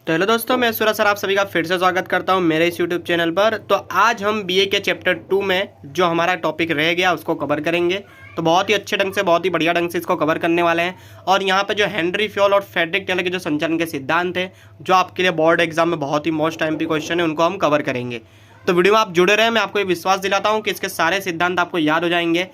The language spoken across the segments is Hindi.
तो हेलो दोस्तों, मैं सूरज सर आप सभी का फिर से स्वागत करता हूं मेरे इस यूट्यूब चैनल पर। तो आज हम बीए के चैप्टर 2 में जो हमारा टॉपिक रह गया उसको कवर करेंगे। तो बहुत ही अच्छे ढंग से, बहुत ही बढ़िया ढंग से इसको कवर करने वाले हैं। और यहाँ पे जो हेनरी फ्योल और फ्रेडरिक टेलर के जो संचालन के सिद्धांत हैं, जो आपके लिए बोर्ड एग्जाम में बहुत ही मोस्ट टाइम पे क्वेश्चन है, उनको हम कवर करेंगे। तो वीडियो में आप जुड़े रहें। मैं आपको ये विश्वास दिलाता हूँ कि इसके सारे सिद्धांत आपको याद हो जाएंगे।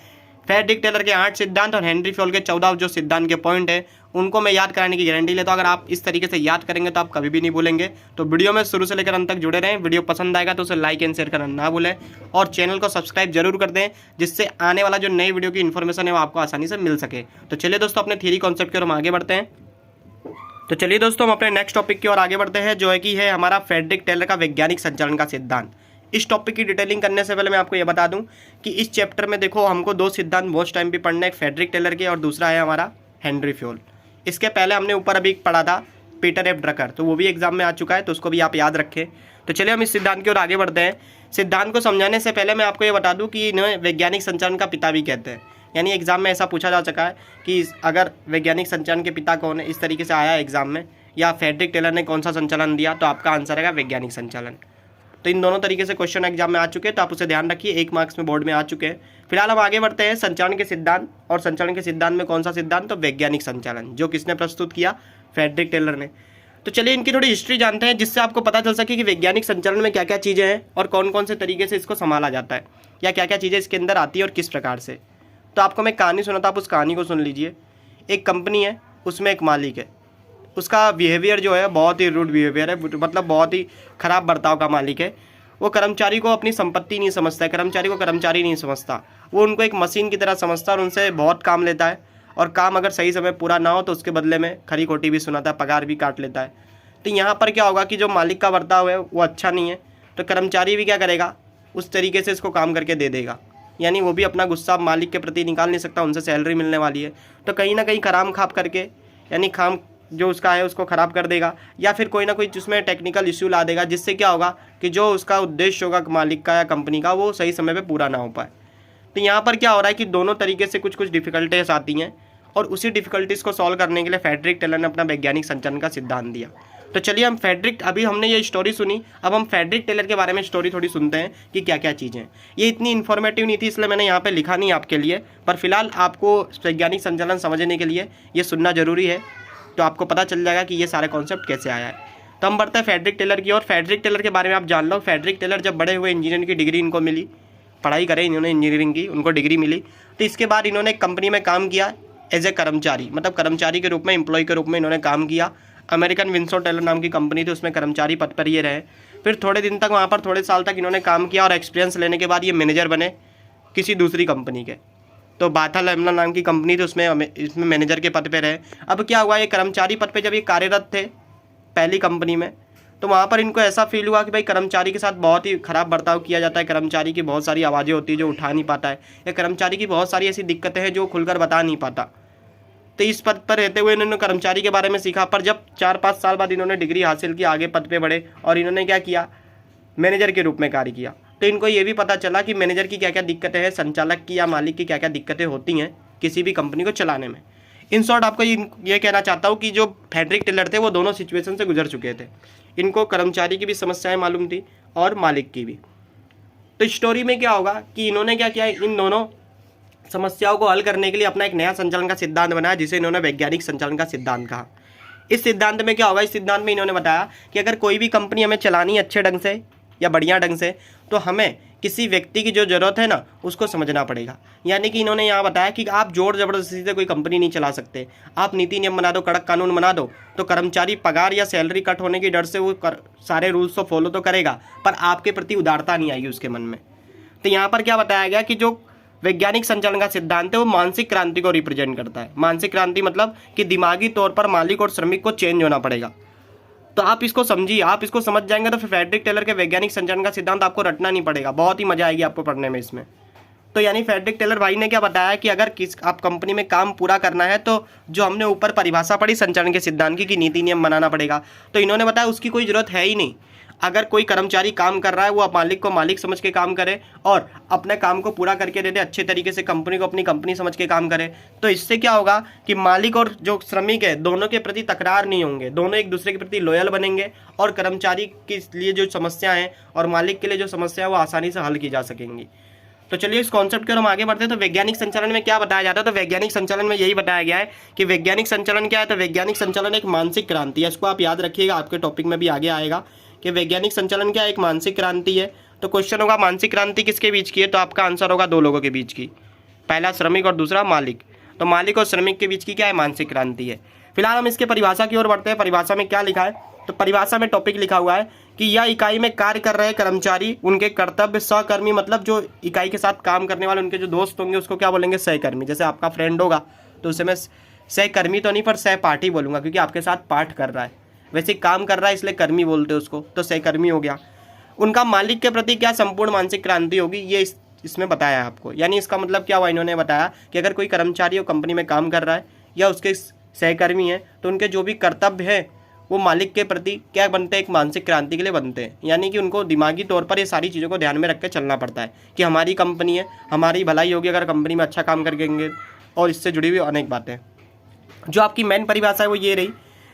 फ्रेडरिक टेलर के 8 सिद्धांत और हेनरी फ्योल के 14 जो सिद्धांत के पॉइंट है, उनको मैं याद कराने की गारंटी लेता हूँ। अगर आप इस तरीके से याद करेंगे तो आप कभी भी नहीं भूलेंगे। तो वीडियो में शुरू से लेकर अंत तक जुड़े रहें। वीडियो पसंद आएगा तो उसे लाइक एंड शेयर करना ना भूलें और चैनल को सब्सक्राइब जरूर कर दें, जिससे आने वाला जो नई वीडियो की इन्फॉर्मेशन है वो आपको आसानी से मिल सके। तो चलिए दोस्तों, अपने थ्योरी कॉन्सेप्ट की ओर हम आगे बढ़ते हैं। तो चलिए दोस्तों, हम अपने नेक्स्ट टॉपिक की ओर आगे बढ़ते हैं, जो है कि है हमारा फ्रेडरिक टेलर का वैज्ञानिक संचालन का सिद्धांत। इस टॉपिक की डिटेलिंग करने से पहले मैं आपको ये बता दूं कि इस चैप्टर में देखो हमको दो सिद्धांत मोस्ट टाइम पे पढ़ना है, एक फ्रेडरिक टेलर के और दूसरा है हमारा हेनरी फ्योल। इसके पहले हमने ऊपर अभी पढ़ा था पीटर एफ ड्रकर, तो वो भी एग्जाम में आ चुका है, तो उसको भी आप याद रखें। तो चलिए हम इस सिद्धांत की ओर आगे बढ़ते हैं। सिद्धांत को समझाने से पहले मैं आपको ये बता दूँ कि इन्हें वैज्ञानिक संचालन का पिता भी कहते हैं। यानी एग्जाम में ऐसा पूछा जा चुका है कि अगर वैज्ञानिक संचालन के पिता कौन है, इस तरीके से आया एग्जाम में, या फ्रेडरिक टेलर ने कौन सा संचालन दिया, तो आपका आंसर रहेगा वैज्ञानिक संचालन। तो इन दोनों तरीके से क्वेश्चन एग्जाम में आ चुके हैं, तो आप उसे ध्यान रखिए, 1 मार्क्स में बोर्ड में आ चुके हैं। फिलहाल हम आगे बढ़ते हैं संचालन के सिद्धांत। और संचालन के सिद्धांत में कौन सा सिद्धांत, तो वैज्ञानिक संचालन, जो किसने प्रस्तुत किया, फ्रेडरिक टेलर ने। तो चलिए इनकी थोड़ी हिस्ट्री जानते हैं, जिससे आपको पता चल सके कि वैज्ञानिक संचालन में क्या क्या चीज़ें हैं और कौन कौन से तरीके से इसको संभाला जाता है, या क्या क्या चीज़ें इसके अंदर आती है और किस प्रकार से। तो आपको मैं कहानी सुनाता, आप उस कहानी को सुन लीजिए। एक कंपनी है, उसमें एक मालिक है, उसका बिहेवियर जो है बहुत ही रूड बिहेवियर है, मतलब बहुत ही खराब बर्ताव का मालिक है। वो कर्मचारी को अपनी संपत्ति नहीं समझता है, कर्मचारी को कर्मचारी नहीं समझता, वो उनको एक मशीन की तरह समझता है और उनसे बहुत काम लेता है। और काम अगर सही समय पूरा ना हो तो उसके बदले में खरी खोटी भी सुनाता है, पगार भी काट लेता है। तो यहाँ पर क्या होगा कि जो मालिक का बर्ताव है वो अच्छा नहीं है, तो कर्मचारी भी क्या करेगा, उस तरीके से इसको काम करके दे देगा। यानी वो भी अपना गुस्सा मालिक के प्रति निकाल नहीं सकता, उनसे सैलरी मिलने वाली है, तो कहीं ना कहीं खराम खाप करके, यानी खाम जो उसका है उसको ख़राब कर देगा, या फिर कोई ना कोई उसमें टेक्निकल इश्यू ला देगा, जिससे क्या होगा कि जो उसका उद्देश्य होगा मालिक का या कंपनी का, वो सही समय पे पूरा ना हो पाए। तो यहाँ पर क्या हो रहा है कि दोनों तरीके से कुछ कुछ डिफ़िकल्टीज आती हैं, और उसी डिफ़िकल्टीज़ को सॉल्व करने के लिए फ्रेडरिक टेलर ने अपना वैज्ञानिक संचालन का सिद्धांत दिया। तो चलिए हम अभी हमने ये स्टोरी सुनी, अब हम फ्रेडरिक टेलर के बारे में स्टोरी थोड़ी सुनते हैं कि क्या क्या चीज़ें। ये इतनी इन्फॉर्मेटिव नहीं थी, इसलिए मैंने यहाँ पे लिखा नहीं आपके लिए, पर फिलहाल आपको वैज्ञानिक संचालन समझने के लिए ये सुनना जरूरी है, तो आपको पता चल जाएगा कि ये सारे कॉन्सेप्ट कैसे आया है। तो हम बढ़ते हैं फ्रेडरिक टेलर की ओर। फ्रेडरिक टेलर के बारे में आप जान लो। फ्रेडरिक टेलर जब बड़े हुए, इंजीनियरिंग की डिग्री इनको मिली, पढ़ाई करें इन्होंने इंजीनियरिंग की, उनको डिग्री मिली। तो इसके बाद इन्होंने एक कंपनी में काम किया एज ए कर्मचारी, मतलब कर्मचारी के रूप में, एम्प्लॉय के रूप में इन्होंने काम किया। अमेरिकन विंसर टेलर नाम की कंपनी थी, उसमें कर्मचारी पद पर ये रहे। फिर थोड़े दिन तक वहाँ पर, थोड़े साल तक इन्होंने काम किया, और एक्सपीरियंस लेने के बाद ये मैनेजर बने किसी दूसरी कंपनी के। तो बाथल एमला नाम की कंपनी थी, इसमें मैनेजर के पद पे रहे। अब क्या हुआ, ये कर्मचारी पद पे जब ये कार्यरत थे पहली कंपनी में, तो वहाँ पर इनको ऐसा फील हुआ कि भाई कर्मचारी के साथ बहुत ही खराब बर्ताव किया जाता है, कर्मचारी की बहुत सारी आवाज़ें होती है जो उठा नहीं पाता है, या कर्मचारी की बहुत सारी ऐसी दिक्कतें हैं जो खुलकर बता नहीं पाता। तो इस पद पर रहते हुए इन्होंने कर्मचारी के बारे में सीखा। पर जब 4-5 साल बाद इन्होंने डिग्री हासिल की, आगे पद पे बढ़े, और इन्होंने क्या किया, मैनेजर के रूप में कार्य किया। तो इनको ये भी पता चला कि मैनेजर की क्या क्या दिक्कतें हैं, संचालक की या मालिक की क्या क्या दिक्कतें होती हैं किसी भी कंपनी को चलाने में। इन शॉर्ट आपको ये कहना चाहता हूँ कि जो फ्रेडरिक टेलर थे वो दोनों सिचुएशन से गुजर चुके थे। इनको कर्मचारी की भी समस्याएं मालूम थी और मालिक की भी। तो स्टोरी में क्या होगा कि इन्होंने क्या किया, इन दोनों समस्याओं को हल करने के लिए अपना एक नया संचालन का सिद्धांत बनाया, जिसे इन्होंने वैज्ञानिक संचालन का सिद्धांत कहा। इस सिद्धांत में क्या होगा, इस सिद्धांत में इन्होंने बताया कि अगर कोई भी कंपनी हमें चलानी है अच्छे ढंग से या बढ़िया ढंग से, तो हमें किसी व्यक्ति की जो ज़रूरत है ना, उसको समझना पड़ेगा। यानी कि इन्होंने यहाँ बताया कि आप जोर ज़बरदस्ती से कोई कंपनी नहीं चला सकते। आप नीति नियम बना दो, कड़क कानून बना दो, तो कर्मचारी पगार या सैलरी कट होने की डर से वो सारे रूल्स तो फॉलो तो करेगा, पर आपके प्रति उदारता नहीं आएगी उसके मन में। तो यहाँ पर क्या बताया गया कि जो वैज्ञानिक संचालन का सिद्धांत है वो मानसिक क्रांति को रिप्रेजेंट करता है। मानसिक क्रांति मतलब कि दिमागी तौर पर मालिक और श्रमिक को चेंज होना पड़ेगा। तो आप इसको समझिए, आप इसको समझ जाएंगे तो फिर फ्रेडरिक टेलर के वैज्ञानिक संचालन का सिद्धांत आपको रटना नहीं पड़ेगा, बहुत ही मजा आएगी आपको पढ़ने में इसमें। तो यानी फ्रेडरिक टेलर भाई ने क्या बताया कि अगर आप कंपनी में काम पूरा करना है, तो जो हमने ऊपर परिभाषा पढ़ी संचालन के सिद्धांत की कि नीति नियम बनाना पड़ेगा, तो इन्होंने बताया उसकी कोई ज़रूरत है ही नहीं। अगर कोई कर्मचारी काम कर रहा है वो मालिक को मालिक समझ के काम करे और अपने काम को पूरा करके दे दे, अच्छे तरीके से कंपनी को अपनी कंपनी समझ के काम करे, तो इससे क्या होगा कि मालिक और जो श्रमिक है दोनों के प्रति तकरार नहीं होंगे, दोनों एक दूसरे के प्रति लॉयल बनेंगे और कर्मचारी के लिए जो समस्या है और मालिक के लिए जो समस्या है वो आसानी से हल की जा सकेंगी। तो चलिए इस कॉन्सेप्ट की ओर हम आगे बढ़ते हैं। तो वैज्ञानिक संचालन में क्या बताया जाता है? तो वैज्ञानिक संचालन में यही बताया गया है कि वैज्ञानिक संचालन क्या है। तो वैज्ञानिक संचालन एक मानसिक क्रांति है, इसको आप याद रखिएगा, आपके टॉपिक में भी आगे आएगा कि वैज्ञानिक संचालन क्या है, एक मानसिक क्रांति है। तो क्वेश्चन होगा मानसिक क्रांति किसके बीच की है? तो आपका आंसर होगा दो लोगों के बीच की, पहला श्रमिक और दूसरा मालिक। तो मालिक और श्रमिक के बीच की क्या है? मानसिक क्रांति है। फिलहाल हम इसके परिभाषा की ओर बढ़ते हैं। परिभाषा में क्या लिखा है? तो परिभाषा में टॉपिक लिखा हुआ है कि यह इकाई में कार्य कर रहे कर्मचारी, उनके कर्तव्य सहकर्मी, मतलब जो इकाई के साथ काम करने वाले उनके जो दोस्त होंगे उसको क्या बोलेंगे? सहकर्मी। जैसे आपका फ्रेंड होगा तो उसे मैं सहकर्मी तो नहीं पर सहपाठी बोलूँगा, क्योंकि आपके साथ पाठ कर रहा है, वैसे काम कर रहा है इसलिए कर्मी बोलते हैं उसको, तो सहकर्मी हो गया। उनका मालिक के प्रति क्या संपूर्ण मानसिक क्रांति होगी, ये इसमें बताया है आपको। यानी इसका मतलब क्या हुआ? इन्होंने बताया कि अगर कोई कर्मचारी हो कंपनी में काम कर रहा है या उसके सहकर्मी है तो उनके जो भी कर्तव्य है वो मालिक के प्रति क्या बनते हैं? एक मानसिक क्रांति के लिए बनते हैं। यानी कि उनको दिमागी तौर पर ये सारी चीज़ों को ध्यान में रख के चलना पड़ता है कि हमारी कंपनी है, हमारी भलाई होगी अगर कंपनी में अच्छा काम करेंगे, और इससे जुड़ी हुई अनेक बातें। जो आपकी मेन परिभाषा है वो ये रही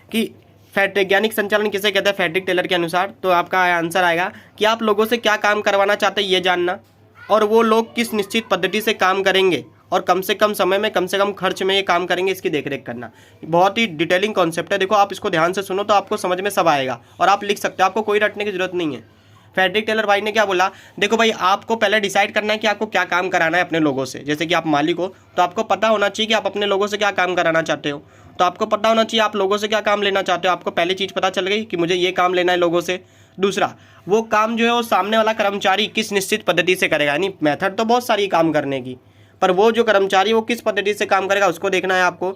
कि वैज्ञानिक संचालन किसे कहते हैं? फ्रेडरिक टेलर के अनुसार। तो आपका आंसर आएगा कि आप लोगों से क्या काम करवाना चाहते हैं ये जानना, और वो लोग किस निश्चित पद्धति से काम करेंगे और कम से कम समय में कम से कम खर्च में ये काम करेंगे, इसकी देखरेख करना। बहुत ही डिटेलिंग कॉन्सेप्ट है, देखो आप इसको ध्यान से सुनो तो आपको समझ में सब आएगा और आप लिख सकते हो, आपको कोई रटने की जरूरत नहीं है। फ्रेडरिक टेलर भाई ने क्या बोला? देखो भाई, आपको पहले डिसाइड करना है कि आपको क्या काम कराना है अपने लोगों से। जैसे कि आप मालिक हो तो आपको पता होना चाहिए कि आप अपने लोगों से क्या काम कराना चाहते हो, तो आपको पता होना चाहिए आप लोगों से क्या काम लेना चाहते हो। आपको पहली चीज़ पता चल गई कि मुझे ये काम लेना है लोगों से। दूसरा, वो काम जो है वो सामने वाला कर्मचारी किस निश्चित पद्धति से करेगा, यानी मेथड तो बहुत सारी काम करने की, पर वो जो कर्मचारी वो किस पद्धति से काम करेगा उसको देखना है आपको।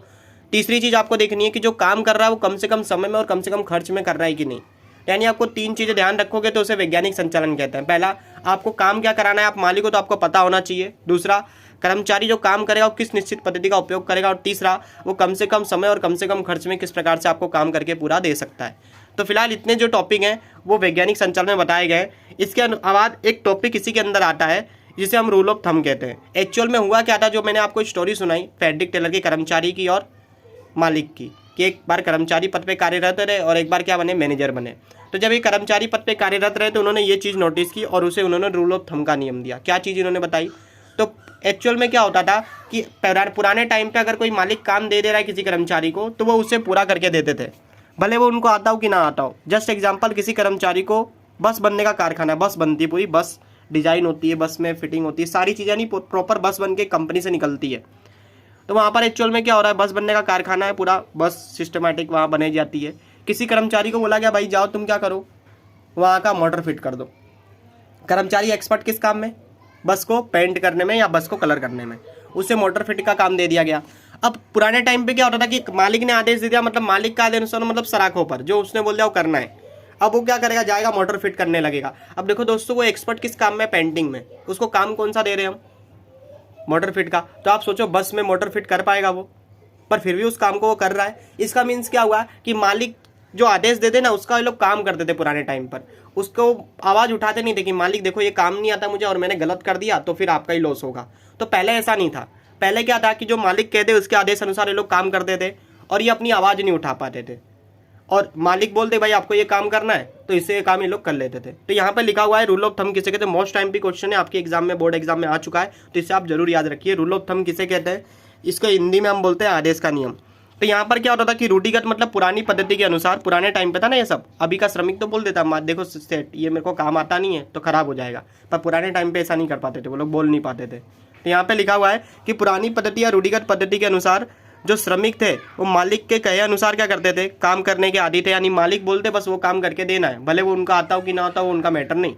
तीसरी चीज़ आपको देखनी है कि जो काम कर रहा है वो कम से कम समय में और कम से कम खर्च में कर रहा है कि नहीं। यानी आपको तीन चीज़ें ध्यान रखोगे तो उसे वैज्ञानिक संचालन कहते हैं। पहला, आपको काम क्या कराना है, आप मालिक हो तो आपको पता होना चाहिए। दूसरा, कर्मचारी जो काम करेगा वो किस निश्चित पद्धति का उपयोग करेगा, और तीसरा, वो कम से कम समय और कम से कम खर्च में किस प्रकार से आपको काम करके पूरा दे सकता है। तो फिलहाल इतने जो टॉपिक हैं वो वैज्ञानिक संचालन में बताए गए। इसके बाद एक टॉपिक इसी के अंदर आता है जिसे हम रूल ऑफ थंब कहते हैं। एक्चुअल में हुआ क्या था, जो मैंने आपको स्टोरी सुनाई फ्रेडरिक टेलर के कर्मचारी की और मालिक की, कि एक बार कर्मचारी पद पे कार्यरत रहे और एक बार क्या बने? मैनेजर बने। तो जब ये कर्मचारी पद पे कार्यरत रहे तो उन्होंने ये चीज़ नोटिस की और उसे उन्होंने रूल ऑफ थंब का नियम दिया। क्या चीज़ इन्होंने बताई? तो एक्चुअल में क्या होता था कि पुराने टाइम पे अगर कोई मालिक काम दे रहा है किसी कर्मचारी को तो वो उसे पूरा करके देते थे, भले वो उनको आता हो कि ना आता हो। जस्ट एग्जाम्पल, किसी कर्मचारी को बस बनने का कारखाना, बस बनती है, पूरी बस डिजाइन होती है, बस में फिटिंग होती है, सारी चीज़ें नहीं प्रॉपर बस बन के कंपनी से निकलती है। तो वहाँ पर एक्चुअल में क्या हो रहा है, बस बनने का कारखाना है, पूरा बस सिस्टमेटिक वहाँ बनाई जाती है। किसी कर्मचारी को बोला गया भाई जाओ तुम क्या करो, वहाँ का मोटर फिट कर दो। कर्मचारी एक्सपर्ट किस काम में? बस को पेंट करने में या बस को कलर करने में, उसे मोटर फिट का काम दे दिया गया। अब पुराने टाइम पे क्या होता था कि मालिक ने आदेश दे दिया, मतलब मालिक का आदेश मतलब सराखों पर, जो उसने बोल दिया वो करना है। अब वो क्या करेगा, जाएगा मोटर फिट करने लगेगा। अब देखो दोस्तों, वो एक्सपर्ट किस काम में? पेंटिंग में। उसको काम कौन सा दे रहे हैं हम? मोटर फिट का। तो आप सोचो बस में मोटर फिट कर पाएगा वो? पर फिर भी उस काम को वो कर रहा है। इसका मीन्स क्या हुआ कि मालिक जो आदेश देते ना उसका ये लोग काम करते थे पुराने टाइम पर, उसको आवाज़ उठाते नहीं थे कि मालिक देखो ये काम नहीं आता मुझे और मैंने गलत कर दिया तो फिर आपका ही लॉस होगा। तो पहले ऐसा नहीं था। पहले क्या था कि जो मालिक कहते उसके आदेश अनुसार ये लोग काम करते थे और ये अपनी आवाज़ नहीं उठा पाते थे, और मालिक बोलते भाई आपको ये काम करना है तो इससे ये काम ये लोग कर लेते थे। तो यहाँ पे लिखा हुआ है रूल ऑफ थंब किसे कहते हैं। मोस्ट टाइम भी क्वेश्चन है आपके एग्जाम में, बोर्ड एग्जाम में आ चुका है, तो इसे आप जरूर याद रखिए। रूल ऑफ थंब किसे कहते हैं? इसको हिंदी में हम बोलते हैं आदेश का नियम। तो यहाँ पर क्या होता था कि रूढ़िगत मतलब पुरानी पद्धति के अनुसार, पुराने टाइम पे था ना ये सब। अभी का श्रमिक तो बोल देता देखो सेठ ये मेरे को काम आता नहीं है तो खराब हो जाएगा, पर पुराने टाइम पे ऐसा नहीं कर पाते थे, वो लोग बोल नहीं पाते थे। तो यहाँ पे लिखा हुआ है कि पुरानी पद्धति या रूढ़िगत पद्धति के अनुसार जो श्रमिक थे वो मालिक के कहे अनुसार क्या करते थे, काम करने के आदी थे। यानी मालिक बोलते बस वो काम करके देना है, भले वो उनका आता हो कि ना आता हो वो उनका मैटर नहीं,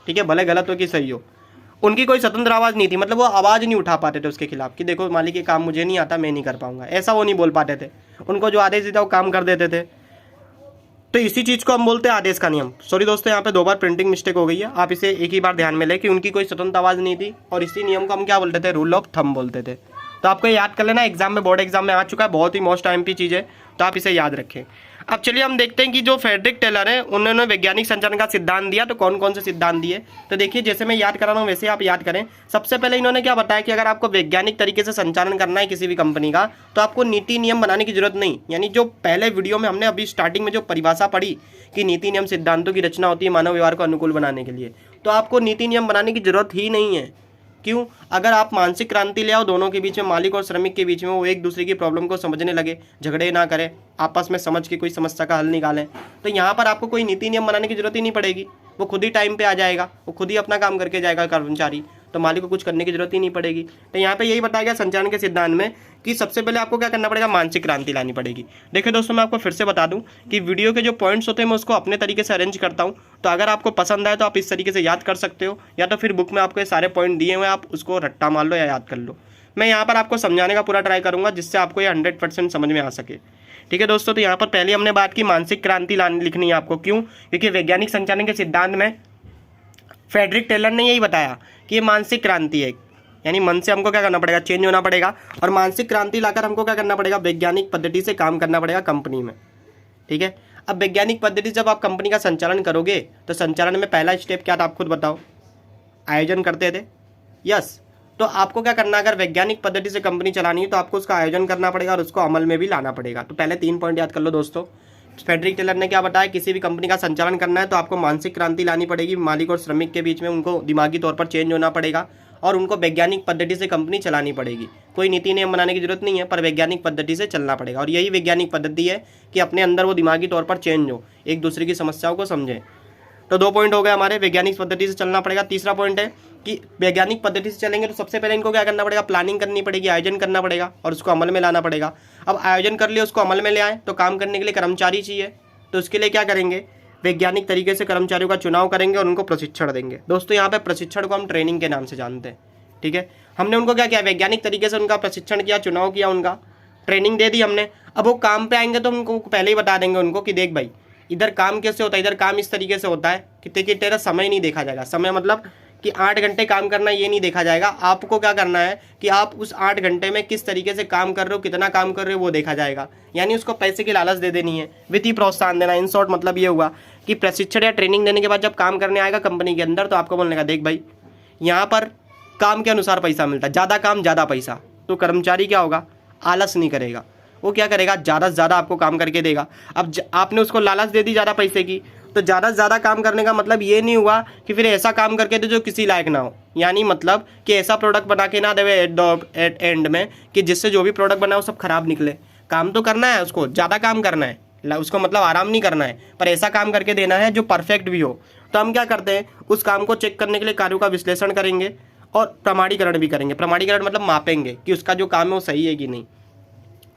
ठीक है, भले गलत हो कि सही हो। उनकी कोई स्वतंत्र आवाज़ नहीं थी, मतलब वो आवाज़ नहीं उठा पाते थे उसके खिलाफ कि देखो मालिक ये काम मुझे नहीं आता मैं नहीं कर पाऊंगा, ऐसा वो नहीं बोल पाते थे। उनको जो आदेश देता वो काम कर देते थे। तो इसी चीज़ को हम बोलते हैं आदेश का नियम। सॉरी दोस्तों, यहाँ पे 2 बार प्रिंटिंग मिस्टेक हो गई है, आप इसे एक ही बार ध्यान में लें कि उनकी कोई स्वतंत्र आवाज़ नहीं थी, और इसी नियम को हम क्या बोलते थे, रूल ऑफ थंब बोलते थे। तो आपको याद कर लेना, एग्जाम में, बोर्ड एग्जाम में आ चुका है, बहुत ही मोस्ट टाइम की चीज़ है, तो आप इसे याद रखें। अब चलिए हम देखते हैं कि जो फ्रेडरिक टेलर है उन्होंने वैज्ञानिक संचालन का सिद्धांत दिया, तो कौन कौन से सिद्धांत दिए। तो देखिए जैसे मैं याद करा रहा हूँ वैसे आप याद करें। सबसे पहले इन्होंने क्या बताया कि अगर आपको वैज्ञानिक तरीके से संचालन करना है किसी भी कंपनी का, तो आपको नीति नियम बनाने की जरूरत नहीं। यानी जो पहले वीडियो में हमने अभी स्टार्टिंग में जो परिभाषा पढ़ी कि नीति नियम सिद्धांतों की रचना होती है मानव व्यवहार को अनुकूल बनाने के लिए, तो आपको नीति नियम बनाने की जरूरत ही नहीं है। क्यों? अगर आप मानसिक क्रांति ले आओ, दोनों के बीच में, मालिक और श्रमिक के बीच में, वो एक दूसरे की प्रॉब्लम को समझने लगे, झगड़े ना करें, आपस में समझ के कोई समस्या का हल निकालें, तो यहाँ पर आपको कोई नीति नियम बनाने की जरूरत ही नहीं पड़ेगी। वो खुद ही टाइम पे आ जाएगा, वो खुद ही अपना काम करके जाएगा कर्मचारी, तो मालिक को कुछ करने की जरूरत ही नहीं पड़ेगी। तो यहाँ पे यही बताया गया संचालन के सिद्धांत में कि सबसे पहले आपको क्या करना पड़ेगा, मानसिक क्रांति लानी पड़ेगी। देखिए दोस्तों, मैं आपको फिर से बता दूं कि वीडियो के जो पॉइंट्स होते हैं मैं उसको अपने तरीके से अरेंज करता हूं, तो अगर आपको पसंद आए तो आप इस तरीके से याद कर सकते हो, या तो फिर बुक में आपको ये सारे पॉइंट दिए हुए हैं, आप उसको रट्टा मार लो या याद कर लो। मैं यहाँ पर आपको समझाने का पूरा ट्राई करूँगा जिससे आपको ये 100% समझ में आ सके। ठीक है दोस्तों, तो यहाँ पर पहले हमने बात की मानसिक क्रांति लिखनी है आपको। क्यों? क्योंकि वैज्ञानिक संचालन के सिद्धांत में फ्रेडरिक टेलर ने यही बताया कि ये मानसिक क्रांति है, यानी मन से हमको क्या करना पड़ेगा, चेंज होना पड़ेगा, और मानसिक क्रांति लाकर हमको क्या करना पड़ेगा, वैज्ञानिक पद्धति से काम करना पड़ेगा कंपनी में। ठीक है, अब वैज्ञानिक पद्धति जब आप कंपनी का संचालन करोगे तो संचालन में पहला स्टेप क्या था, आप खुद बताओ। आयोजन करते थे, यस। तो आपको क्या करना, अगर वैज्ञानिक पद्धति से कंपनी चलानी है तो आपको उसका आयोजन करना पड़ेगा और उसको अमल में भी लाना पड़ेगा। तो पहले 3 पॉइंट याद कर लो दोस्तों। फ्रेडरिक टेलर ने क्या बताया, किसी भी कंपनी का संचालन करना है तो आपको मानसिक क्रांति लानी पड़ेगी, मालिक और श्रमिक के बीच में उनको दिमागी तौर पर चेंज होना पड़ेगा, और उनको वैज्ञानिक पद्धति से कंपनी चलानी पड़ेगी। कोई नीति नियम बनाने की जरूरत नहीं है, पर वैज्ञानिक पद्धति से चलना पड़ेगा। और यही वैज्ञानिक पद्धति है कि अपने अंदर वो दिमागी तौर पर चेंज हो, एक दूसरे की समस्याओं को समझे। तो 2 पॉइंट हो गए हमारे, वैज्ञानिक पद्धति से चलना पड़ेगा। तीसरा पॉइंट है कि वैज्ञानिक पद्धति से चलेंगे तो सबसे पहले इनको क्या करना पड़ेगा, प्लानिंग करनी पड़ेगी, आयोजन करना पड़ेगा और उसको अमल में लाना पड़ेगा। अब आयोजन कर लिया, उसको अमल में ले आए, तो काम करने के लिए कर्मचारी चाहिए, तो उसके लिए क्या करेंगे, वैज्ञानिक तरीके से कर्मचारियों का चुनाव करेंगे और उनको प्रशिक्षण देंगे। दोस्तों यहाँ पे प्रशिक्षण को हम ट्रेनिंग के नाम से जानते हैं। ठीक है, हमने उनको क्या किया, वैज्ञानिक तरीके से उनका प्रशिक्षण किया, चुनाव किया, उनका ट्रेनिंग दे दी हमने। अब वो काम पे आएंगे तो उनको पहले ही बता देंगे उनको कि देख भाई, इधर काम कैसे होता है, इधर काम इस तरीके से होता है कि तेरा समय नहीं देखा जाएगा। समय मतलब कि 8 घंटे काम करना ये नहीं देखा जाएगा, आपको क्या करना है कि आप उस 8 घंटे में किस तरीके से काम कर रहे हो, कितना काम कर रहे हो वो देखा जाएगा। यानी उसको पैसे की लालच दे देनी है, वित्तीय प्रोत्साहन देना। इन शॉर्ट मतलब ये हुआ कि प्रशिक्षण या ट्रेनिंग देने के बाद जब काम करने आएगा कंपनी के अंदर, तो आपको बोलने का, देख भाई यहाँ पर काम के अनुसार पैसा मिलता है, ज़्यादा काम ज़्यादा पैसा। तो कर्मचारी क्या होगा, आलस नहीं करेगा, वो क्या करेगा, ज़्यादा से ज़्यादा आपको काम करके देगा। अब आपने उसको लालच दे दी ज़्यादा पैसे की, तो ज़्यादा से ज़्यादा काम करने का मतलब ये नहीं हुआ कि फिर ऐसा काम करके दे जो किसी लायक ना हो। यानी मतलब कि ऐसा प्रोडक्ट बना के ना देवे एट एंड में कि जिससे जो भी प्रोडक्ट बना वो सब खराब निकले। काम तो करना है, उसको ज़्यादा काम करना है, उसको मतलब आराम नहीं करना है, पर ऐसा काम करके देना है जो परफेक्ट भी हो। तो हम क्या करते हैं, उस काम को चेक करने के लिए कार्यों का विश्लेषण करेंगे और प्रमाणीकरण भी करेंगे। प्रमाणीकरण मतलब मापेंगे कि उसका जो काम है वो सही है कि नहीं,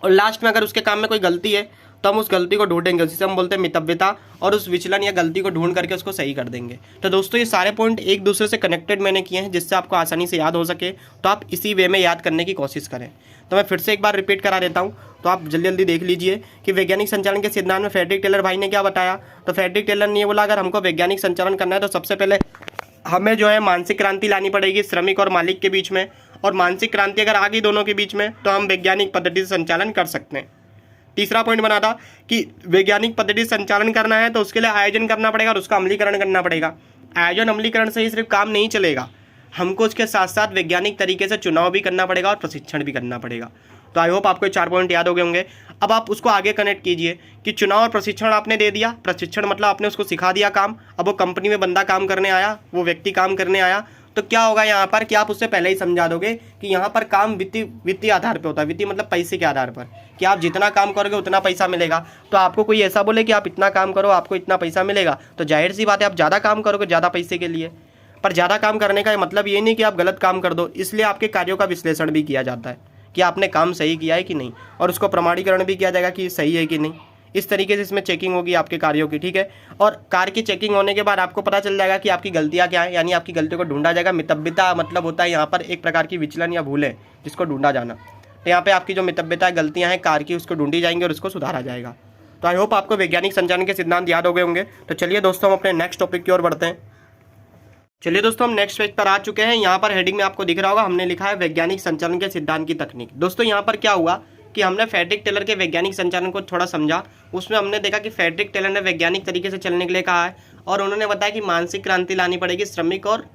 और लास्ट में अगर उसके काम में कोई गलती है तो हम उस गलती को ढूंढेंगे, जिसे हम बोलते हैं मितव्यता, और उस विचलन या गलती को ढूंढ करके उसको सही कर देंगे। तो दोस्तों ये सारे पॉइंट एक दूसरे से कनेक्टेड मैंने किए हैं जिससे आपको आसानी से याद हो सके, तो आप इसी वे में याद करने की कोशिश करें। तो मैं फिर से एक बार रिपीट करा देता हूँ, तो आप जल्दी जल्दी देख लीजिए कि वैज्ञानिक संचालन के सिद्धांत में फ्रेडरिक टेलर भाई ने क्या बताया। तो फ्रेडरिक टेलर ने ये बोला, अगर हमको वैज्ञानिक संचालन करना है तो सबसे पहले हमें जो है मानसिक क्रांति लानी पड़ेगी श्रमिक और मालिक के बीच में, और मानसिक क्रांति अगर आ गई दोनों के बीच में तो हम वैज्ञानिक पद्धति से संचालन कर सकते हैं। तीसरा पॉइंट बना था कि वैज्ञानिक पद्धति से संचालन करना है तो उसके लिए आयोजन करना पड़ेगा और उसका अमलीकरण करना पड़ेगा। आयोजन अमलीकरण से ही सिर्फ काम नहीं चलेगा, हमको उसके साथ साथ वैज्ञानिक तरीके से चुनाव भी करना पड़ेगा और प्रशिक्षण भी करना पड़ेगा। तो आई होप आपको 4 पॉइंट याद हो गए होंगे। अब आप उसको आगे कनेक्ट कीजिए कि चुनाव और प्रशिक्षण आपने दे दिया, प्रशिक्षण मतलब आपने उसको सिखा दिया काम। अब वो कंपनी में बंदा काम करने आया, वो व्यक्ति काम करने आया, तो क्या होगा यहाँ पर कि आप उससे पहले ही समझा दोगे कि यहाँ पर काम वित्तीय आधार पर होता है। वित्तीय मतलब पैसे के आधार पर, कि आप जितना काम करोगे उतना पैसा मिलेगा। तो आपको कोई ऐसा बोले कि आप इतना काम करो आपको इतना पैसा मिलेगा, तो जाहिर सी बात है आप ज़्यादा काम करोगे ज़्यादा पैसे के लिए। पर ज़्यादा काम करने का मतलब ये नहीं कि आप गलत काम कर दो, इसलिए आपके कार्यों का विश्लेषण भी किया जाता है कि आपने काम सही किया है कि नहीं, और उसको प्रमाणीकरण भी किया जाएगा कि सही है कि नहीं। इस तरीके से इसमें चेकिंग होगी आपके कार्यों की, ठीक है। और कार्य की चेकिंग होने के बाद आपको पता चल जाएगा कि आपकी गलतियां क्या है, यानी आपकी गलतियों को ढूंढा जाएगा। मितव्यता मतलब होता है यहाँ पर एक प्रकार की विचलन या भूल है जिसको ढूंढा जाना। तो यहाँ पे आपकी जो मितव्यता गलतियाँ हैं कार्य की, उसको ढूंढी जाएंगी और उसको सुधारा जाएगा। तो आई होप आपको वैज्ञानिक संचालन के सिद्धांत याद हो गए होंगे। तो चलिए दोस्तों हम अपने नेक्स्ट टॉपिक की ओर बढ़ते हैं। चलिए दोस्तों हम नेक्स्ट पेज पर आ चुके हैं। यहाँ पर हेडिंग में आपको दिख रहा होगा हमने लिखा है वैज्ञानिक संचालन के सिद्धांत की तकनीक। दोस्तों यहाँ पर क्या हुआ कि हमने फ्रेडरिक टेलर के वैज्ञानिक संचालन को थोड़ा समझा। उसमें हमने देखा कि फ्रेडरिक टेलर ने वैज्ञानिक तरीके से चलने के लिए कहा है और उन्होंने बताया कि मानसिक क्रांति लानी पड़ेगी श्रमिक और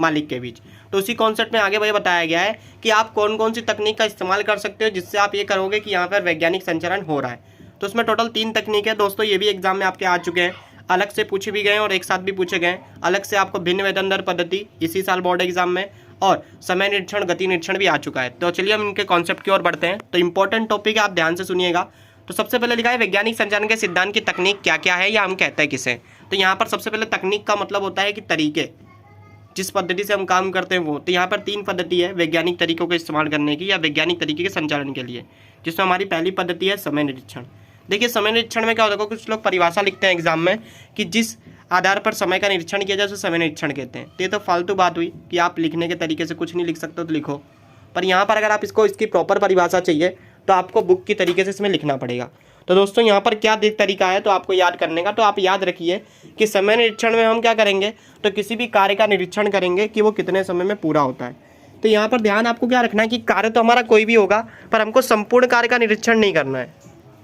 मालिक के बीच। तो उसी कॉन्सेप्ट में आगे भाई बताया गया है कि आप कौन कौन सी तकनीक का इस्तेमाल कर सकते हो जिससे आप ये करोगे कि यहाँ पर वैज्ञानिक संचालन हो रहा है। तो उसमें टोटल 3 तकनीक है दोस्तों, ये भी एग्जाम में आपके आ चुके हैं, अलग से पूछे भी गए और एक साथ भी पूछे गए। अलग से आपको भिन्न वेतन दर पद्धति इसी साल बोर्ड एग्जाम में, और समय निरीक्षण गति निरीक्षण भी आ चुका है। तो चलिए हम इनके कॉन्सेप्ट की ओर बढ़ते हैं। तो इंपॉर्टेंट टॉपिक है, आप ध्यान से सुनिएगा। तो सबसे पहले लिखा है वैज्ञानिक संचालन के सिद्धांत की तकनीक क्या क्या है या हम कहते हैं किसे। तो यहाँ पर सबसे पहले तकनीक का मतलब होता है कि तरीके, जिस पद्धति से हम काम करते हैं वो। तो यहाँ पर 3 पद्धति है वैज्ञानिक तरीकों को इस्तेमाल करने की या वैज्ञानिक तरीके के संचालन के लिए, जिसमें हमारी पहली पद्धति है समय निरीक्षण। देखिए समय निरीक्षण में क्या होता है, कुछ लोग परिभाषा लिखते हैं एग्जाम में कि जिस आधार पर समय का निरीक्षण किया जाए उसे समय निरीक्षण कहते हैं। तो ये तो फालतू बात हुई कि आप लिखने के तरीके से कुछ नहीं लिख सकते तो लिखो, पर यहाँ पर अगर आप इसकी प्रॉपर परिभाषा चाहिए तो आपको बुक की तरीके से इसमें लिखना पड़ेगा। तो दोस्तों यहाँ पर क्या तरीका है तो आपको याद करने का। तो आप याद रखिए कि समय निरीक्षण में हम क्या करेंगे, तो किसी भी कार्य का निरीक्षण करेंगे कि वो कितने समय में पूरा होता है। तो यहाँ पर ध्यान आपको क्या रखना है कि कार्य तो हमारा कोई भी होगा, पर हमको संपूर्ण कार्य का निरीक्षण नहीं करना है।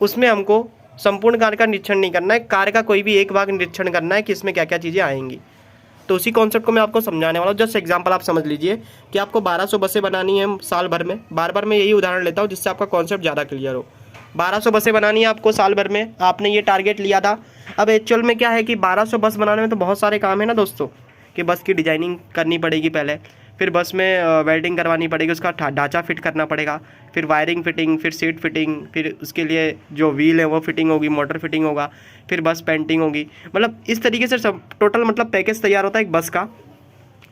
उसमें हमको संपूर्ण कार्य का निरीक्षण नहीं करना है, कार्य का कोई भी एक भाग निरीक्षण करना है कि इसमें क्या क्या चीज़ें आएंगी। तो उसी कॉन्सेप्ट को मैं आपको समझाने वाला हूँ। जस्ट एग्जांपल आप समझ लीजिए कि आपको 1200 बसें बनानी है साल भर में। बार बार मैं यही उदाहरण लेता हूँ जिससे आपका कॉन्सेप्ट ज़्यादा क्लियर हो। 1200 बसें बनानी है आपको साल भर में, आपने ये टारगेट लिया था। अब एक्चुअल में क्या है कि 1200 बस बनाने में तो बहुत सारे काम है ना दोस्तों, कि बस की डिजाइनिंग करनी पड़ेगी पहले, फिर बस में वेल्डिंग करवानी पड़ेगी, उसका ढांचा फिट करना पड़ेगा, फिर वायरिंग फिटिंग, फिर सीट फिटिंग, फिर उसके लिए जो व्हील है वो फिटिंग होगी, मोटर फिटिंग होगा, फिर बस पेंटिंग होगी। मतलब इस तरीके से सब टोटल मतलब पैकेज तैयार होता है एक बस का,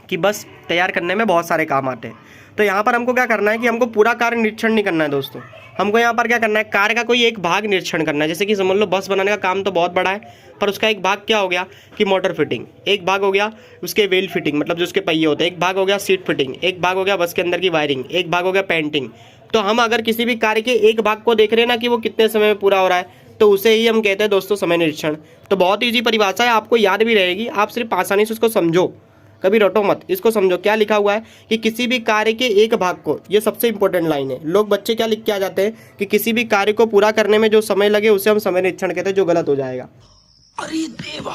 कि बस तैयार करने में बहुत सारे काम आते हैं। तो यहाँ पर हमको क्या करना है कि हमको पूरा कार्य निरीक्षण नहीं करना है दोस्तों, हमको यहाँ पर क्या करना है, कार्य का कोई एक भाग निरीक्षण करना है। जैसे कि समझ लो बस बनाने का काम तो बहुत बड़ा है, पर उसका एक भाग क्या हो गया कि मोटर फिटिंग, एक भाग हो गया उसके व्हील फिटिंग मतलब जो उसके पहिए होते हैं, एक भाग हो गया सीट फिटिंग, एक भाग हो गया बस के अंदर की वायरिंग, एक भाग हो गया पेंटिंग। तो हम अगर किसी भी कार्य के एक भाग को देख रहे हैं ना कि वो कितने समय में पूरा हो रहा है, तो उसे ही हम कहते हैं दोस्तों समय निरीक्षण। तो बहुत ईजी परिभाषा है, आपको याद भी रहेगी, आप सिर्फ आसानी से उसको समझो, कभी रटो मत, इसको समझो। क्या लिखा हुआ है कि किसी भी कार्य के एक भाग को, ये सबसे इंपॉर्टेंट लाइन है। लोग बच्चे क्या लिख के आ जाते हैं कि किसी भी कार्य को पूरा करने में जो समय लगे उसे हम समय निरीक्षण कहते हैं, जो गलत हो जाएगा। अरे देवा,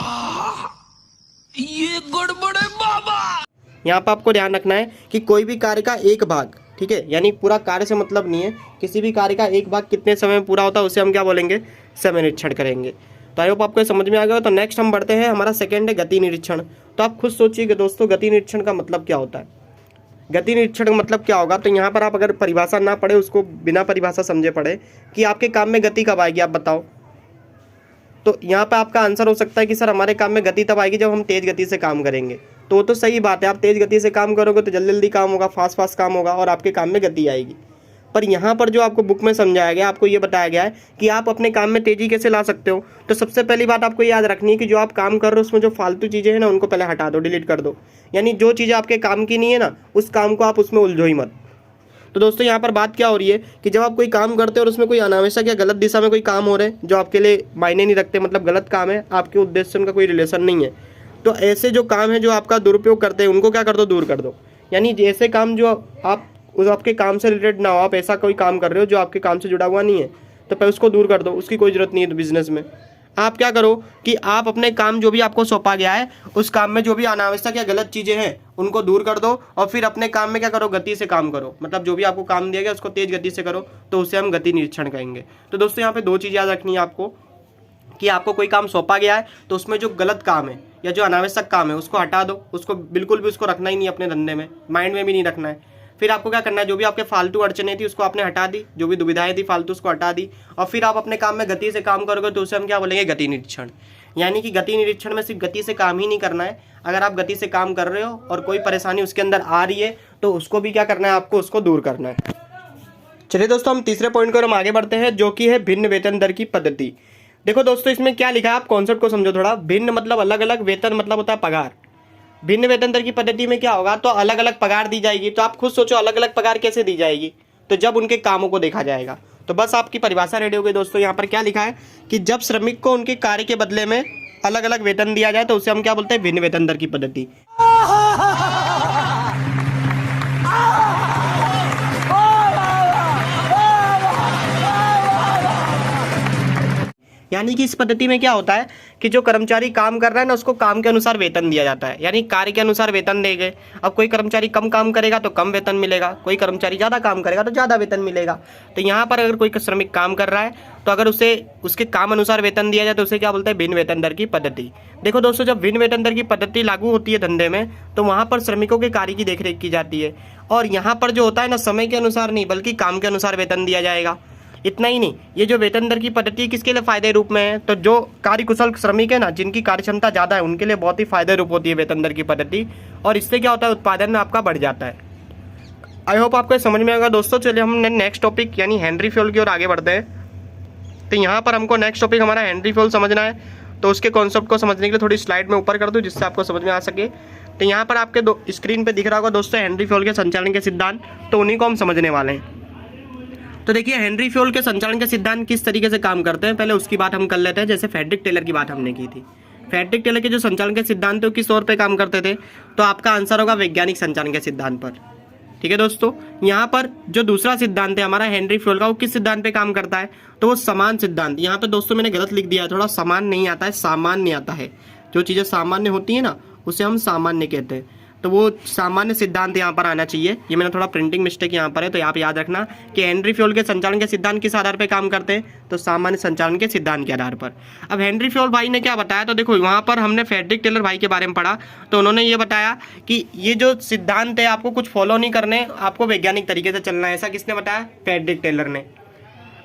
ये गड़बड़ है बाबा। यहाँ पर आपको ध्यान रखना है कि कोई भी कार्य का एक भाग, ठीक है, यानी पूरा कार्य से मतलब नहीं है, किसी भी कार्य का एक भाग कितने समय में पूरा होता है उसे हम क्या बोलेंगे, समय निरीक्षण करेंगे। तो आई होप आपको समझ में आ गया। तो नेक्स्ट हम बढ़ते हैं, हमारा सेकंड है गति निरीक्षण। तो आप खुद सोचिए दोस्तों गति निरीक्षण का मतलब क्या होता है। गति निरीक्षण का मतलब क्या होगा, तो यहाँ पर आप अगर परिभाषा ना पढ़े, उसको बिना परिभाषा समझे पढ़े कि आपके काम में गति कब आएगी आप बताओ। तो यहाँ पर आपका आंसर हो सकता है कि सर हमारे काम में गति तब आएगी जब हम तेज़ गति से काम करेंगे। तो वो तो सही बात है, आप तेज़ गति से काम करोगे तो जल्दी जल्दी काम होगा, फास्ट काम होगा और आपके काम में गति आएगी। पर यहाँ पर जो आपको बुक में समझाया गया, आपको ये बताया गया है कि आप अपने काम में तेज़ी कैसे ला सकते हो। तो सबसे पहली बात आपको याद रखनी है कि जो आप काम कर रहे हो उसमें जो फालतू चीज़ें हैं ना उनको पहले हटा दो, डिलीट कर दो। यानी जो चीज़ें आपके काम की नहीं है ना, उस काम को आप उसमें उलझो ही मत। तो दोस्तों यहाँ पर बात क्या हो रही है कि जब आप कोई काम करते हो और उसमें कोई अनावश्यक या गलत दिशा में कोई काम हो रहे हैं जो आपके लिए मायने नहीं रखते, मतलब गलत काम है, आपके उद्देश्य से उनका कोई रिलेशन नहीं है, तो ऐसे जो काम है जो आपका दुरुपयोग करते हैं उनको क्या कर दो, दूर कर दो। यानी ऐसे काम जो आप उस आपके काम से रिलेटेड ना हो, आप ऐसा कोई काम कर रहे हो जो आपके काम से जुड़ा हुआ नहीं है, तो पहले उसको दूर कर दो, उसकी कोई ज़रूरत नहीं है। तो बिजनेस में आप क्या करो कि आप अपने काम जो भी आपको सौंपा गया है उस काम में जो भी अनावश्यक या गलत चीज़ें हैं उनको दूर कर दो और फिर अपने काम में क्या करो, गति से काम करो। मतलब जो भी आपको काम दिया गया उसको तेज़ गति से करो, तो उसे हम गति निरीक्षण कहेंगे। तो दोस्तों यहाँ पे 2 चीज़ याद रखनी है आपको कि आपको कोई काम सौंपा गया है तो उसमें जो गलत काम है या जो अनावश्यक काम है उसको हटा दो, उसको बिल्कुल भी उसको रखना ही नहीं अपने धंधे में, माइंड में भी नहीं रखना है। फिर आपको क्या करना है, जो भी आपके फालतू अड़चने थी उसको आपने हटा दी, जो भी दुविधाएं थी फालतू उसको हटा दी, और फिर आप अपने काम में गति से काम करोगे तो उसे हम क्या बोलेंगे, गति निरीक्षण। यानी कि गति निरीक्षण में सिर्फ गति से काम ही नहीं करना है, अगर आप गति से काम कर रहे हो और कोई परेशानी उसके अंदर आ रही है तो उसको भी क्या करना है, आपको उसको दूर करना है। चलिए दोस्तों हम तीसरे पॉइंट को हम आगे बढ़ते हैं, जो कि है भिन्न वेतन दर की पद्धति। देखो दोस्तों इसमें क्या लिखा है, आप कॉन्सेप्ट को समझो थोड़ा। भिन्न मतलब अलग अलग, वेतन मतलब होता है पगार। भिन्न वेतन दर की पद्धति में क्या होगा, तो अलग अलग पगार दी जाएगी। तो आप खुद सोचो अलग अलग पगार कैसे दी जाएगी, तो जब उनके कामों को देखा जाएगा। तो बस आपकी परिभाषा रेडी हो गई दोस्तों। यहाँ पर क्या लिखा है कि जब श्रमिक को उनके कार्य के बदले में अलग अलग वेतन दिया जाए तो उसे हम क्या बोलते हैं, भिन्न वेतन दर की पद्धति। यानी कि इस पद्धति में क्या होता है कि जो कर्मचारी काम कर रहा है ना उसको काम के अनुसार वेतन दिया जाता है, यानी कार्य के अनुसार वेतन देंगे। अब कोई कर्मचारी कम काम करेगा तो कम वेतन मिलेगा, कोई कर्मचारी ज़्यादा काम करेगा तो ज़्यादा वेतन मिलेगा। तो यहाँ पर अगर कोई श्रमिक काम कर रहा है तो अगर उसे उसके काम अनुसार वेतन दिया जाए तो उसे क्या बोलते हैं, भिन्न वेतन दर की पद्धति। देखो दोस्तों, जब भिन्न वेतन दर की पद्धति लागू होती है धंधे में तो वहाँ पर श्रमिकों के कार्य की देखरेख की जाती है, और यहाँ पर जो होता है ना समय के अनुसार नहीं बल्कि काम के अनुसार वेतन दिया जाएगा। इतना ही नहीं, ये जो वेतन दर की पद्धति किसके लिए फायदे रूप में है, तो जो कार्य कुशल श्रमिक है ना, जिनकी कार्य क्षमता ज़्यादा है, उनके लिए बहुत ही फायदे रूप होती है वेतन दर की पद्धति, और इससे क्या होता है, उत्पादन आपका बढ़ जाता है। आई होप आपको समझ में आएगा दोस्तों। चलिए हम नेक्स्ट टॉपिक यानी हेनरी फ्यूल की ओर आगे बढ़ते हैं। तो यहाँ पर हमको नेक्स्ट टॉपिक हमारा हेनरी फ्यूल समझना है, तो उसके कॉन्सेप्ट को समझने के लिए थोड़ी स्लाइड में ऊपर कर दूँ जिससे आपको समझ में आ सके। तो यहाँ पर आपके स्क्रीन पे दिख रहा होगा दोस्तों हेनरी फ्यूल के संचालन के सिद्धांत, तो उन्हीं को हम समझने वाले हैं। तो देखिए हेनरी फ्यूल के संचालन के सिद्धांत किस तरीके से काम करते हैं, पहले उसकी बात हम कर लेते हैं। जैसे फ्रेडरिक टेलर की बात हमने की थी, फ्रेडरिक टेलर के जो संचालन के सिद्धांत थे वो किस तौर पे काम करते थे, तो आपका आंसर होगा वैज्ञानिक संचालन के सिद्धांत पर। ठीक है दोस्तों, यहाँ पर जो दूसरा सिद्धांत है हमारा हेनरी फ्यूल का, वो किस सिद्धांत पे काम करता है, तो वो समान सिद्धांत। यहाँ पे दोस्तों मैंने गलत लिख दिया है, थोड़ा समान नहीं आता है, सामान्य आता है। जो चीज़ें सामान्य होती है ना उसे हम सामान्य कहते हैं, तो वो सामान्य सिद्धांत यहाँ पर आना चाहिए। ये मैंने थोड़ा प्रिंटिंग मिस्टेक यहाँ पर है, तो आप याद रखना कि हेनरी फ्यूल के संचालन के सिद्धांत किस आधार पर काम करते हैं, तो सामान्य संचालन के सिद्धांत के आधार पर। अब हेनरी फ्यूल भाई ने क्या बताया, तो देखो वहाँ पर हमने फ्रेडरिक टेलर भाई के बारे में पढ़ा, तो उन्होंने ये बताया कि ये जो सिद्धांत है आपको कुछ फॉलो नहीं करने, आपको वैज्ञानिक तरीके से चलना है। ऐसा किसने बताया, फ्रेडरिक टेलर ने।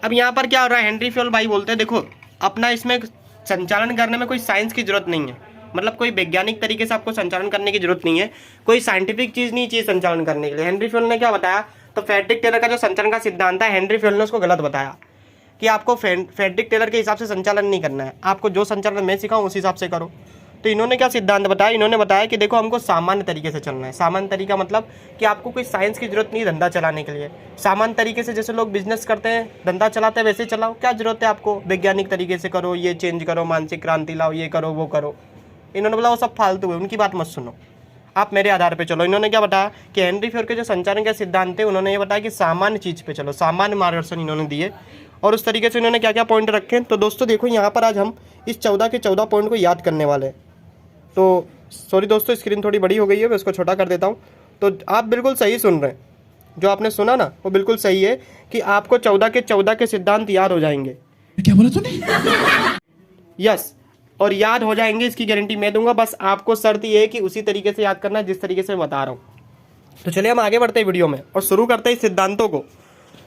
अब यहाँ पर क्या हो रहा है, हेनरी फ्यूल भाई बोलते हैं देखो अपना इसमें संचालन करने में कोई साइंस की जरूरत नहीं है, मतलब कोई वैज्ञानिक तरीके से आपको संचालन करने की जरूरत नहीं है, कोई साइंटिफिक चीज़ नहीं चाहिए संचालन करने के लिए। हेनरी फ्यूल ने क्या बताया, तो फ्रेडरिक टेलर का जो संचालन का सिद्धांत है हेनरी फ्यूल ने उसको गलत बताया कि आपको फ्रेडरिक टेलर के हिसाब से संचालन नहीं करना है, आपको जो संचालन मैं सिखाऊं उस हिसाब से करो। तो इन्होंने क्या सिद्धांत बताया, इन्होंने बताया कि देखो हमको सामान्य तरीके से चलना है। सामान्य तरीका मतलब कि आपको कोई साइंस की जरूरत नहीं है धंधा चलाने के लिए। सामान्य तरीके से जैसे लोग बिजनेस करते हैं, धंधा चलाते हैं, वैसे चलाओ। क्या जरूरत है आपको, वैज्ञानिक तरीके से करो, ये चेंज करो, मानसिक क्रांति लाओ, ये करो वो करो। इन्होंने बोला वो सब फालतू है, उनकी बात मत सुनो, आप मेरे आधार पे चलो। इन्होंने क्या बताया कि हेनरी फ्यूल के जो संचालन के सिद्धांत थे उन्होंने ये बताया कि सामान्य चीज़ पे चलो, सामान्य मार्गदर्शन इन्होंने दिए। और उस तरीके से इन्होंने क्या क्या पॉइंट रखे, तो दोस्तों देखो यहाँ पर आज हम इस 14 के 14 पॉइंट को याद करने वाले हैं। तो सॉरी दोस्तों, स्क्रीन थोड़ी बड़ी हो गई है, मैं इसको छोटा कर देता हूँ। तो आप बिल्कुल सही सुन रहे हैं, जो आपने सुना ना वो बिल्कुल सही है कि आपको 14 के सिद्धांत याद हो जाएंगे। क्या बोला तूने? यस, और याद हो जाएंगे इसकी गारंटी मैं दूंगा, बस आपको शर्त ये है कि उसी तरीके से याद करना है जिस तरीके से मैं बता रहा हूँ। तो चलिए हम आगे बढ़ते हैं वीडियो में और शुरू करते हैं सिद्धांतों को।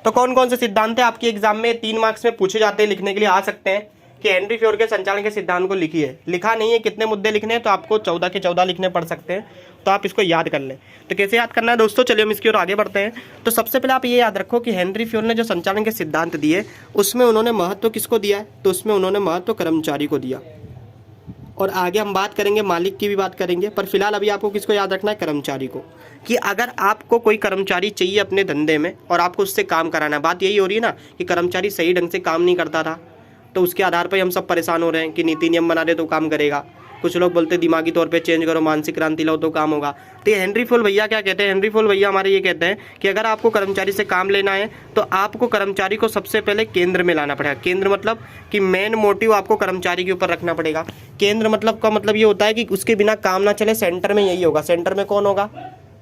तो कौन कौन से सिद्धांत है आपके एग्जाम में 3 मार्क्स में पूछे जाते हैं, लिखने के लिए आ सकते हैं कि हेनरी फ्यूल के संचालन के सिद्धांत को लिखिए। लिखा नहीं है कितने मुद्दे लिखने हैं, तो आपको 14 के 14 लिखने पड़ सकते हैं, तो आप इसको याद कर लें। तो कैसे याद करना है दोस्तों, चलिए हम इसकी ओर आगे बढ़ते हैं। तो सबसे पहले आप ये याद रखो कि हेनरी फ्यूल ने जो संचालन के सिद्धांत दिए उसमें उन्होंने महत्व किसको दिया है, तो उसमें उन्होंने महत्व कर्मचारी को दिया। और आगे हम बात करेंगे, मालिक की भी बात करेंगे, पर फिलहाल अभी आपको किसको याद रखना है, कर्मचारी को। कि अगर आपको कोई कर्मचारी चाहिए अपने धंधे में और आपको उससे काम कराना है, बात यही हो रही है ना कि कर्मचारी सही ढंग से काम नहीं करता था, तो उसके आधार पर हम सब परेशान हो रहे हैं कि नीति नियम बना दे तो काम करेगा। कुछ लोग बोलते हैं दिमागी तौर पे चेंज करो, मानसिक क्रांति लाओ तो काम होगा। तो ये हेनरी फ्यूल भैया क्या कहते हैं, हेनरी फ्यूल भैया हमारे ये कहते हैं कि अगर आपको कर्मचारी से काम लेना है तो आपको कर्मचारी को सबसे पहले केंद्र में लाना पड़ेगा। केंद्र मतलब कि मेन मोटिव आपको कर्मचारी के ऊपर रखना पड़ेगा। केंद्र मतलब का मतलब ये होता है कि उसके बिना काम ना चले, सेंटर में यही होगा। सेंटर में कौन होगा,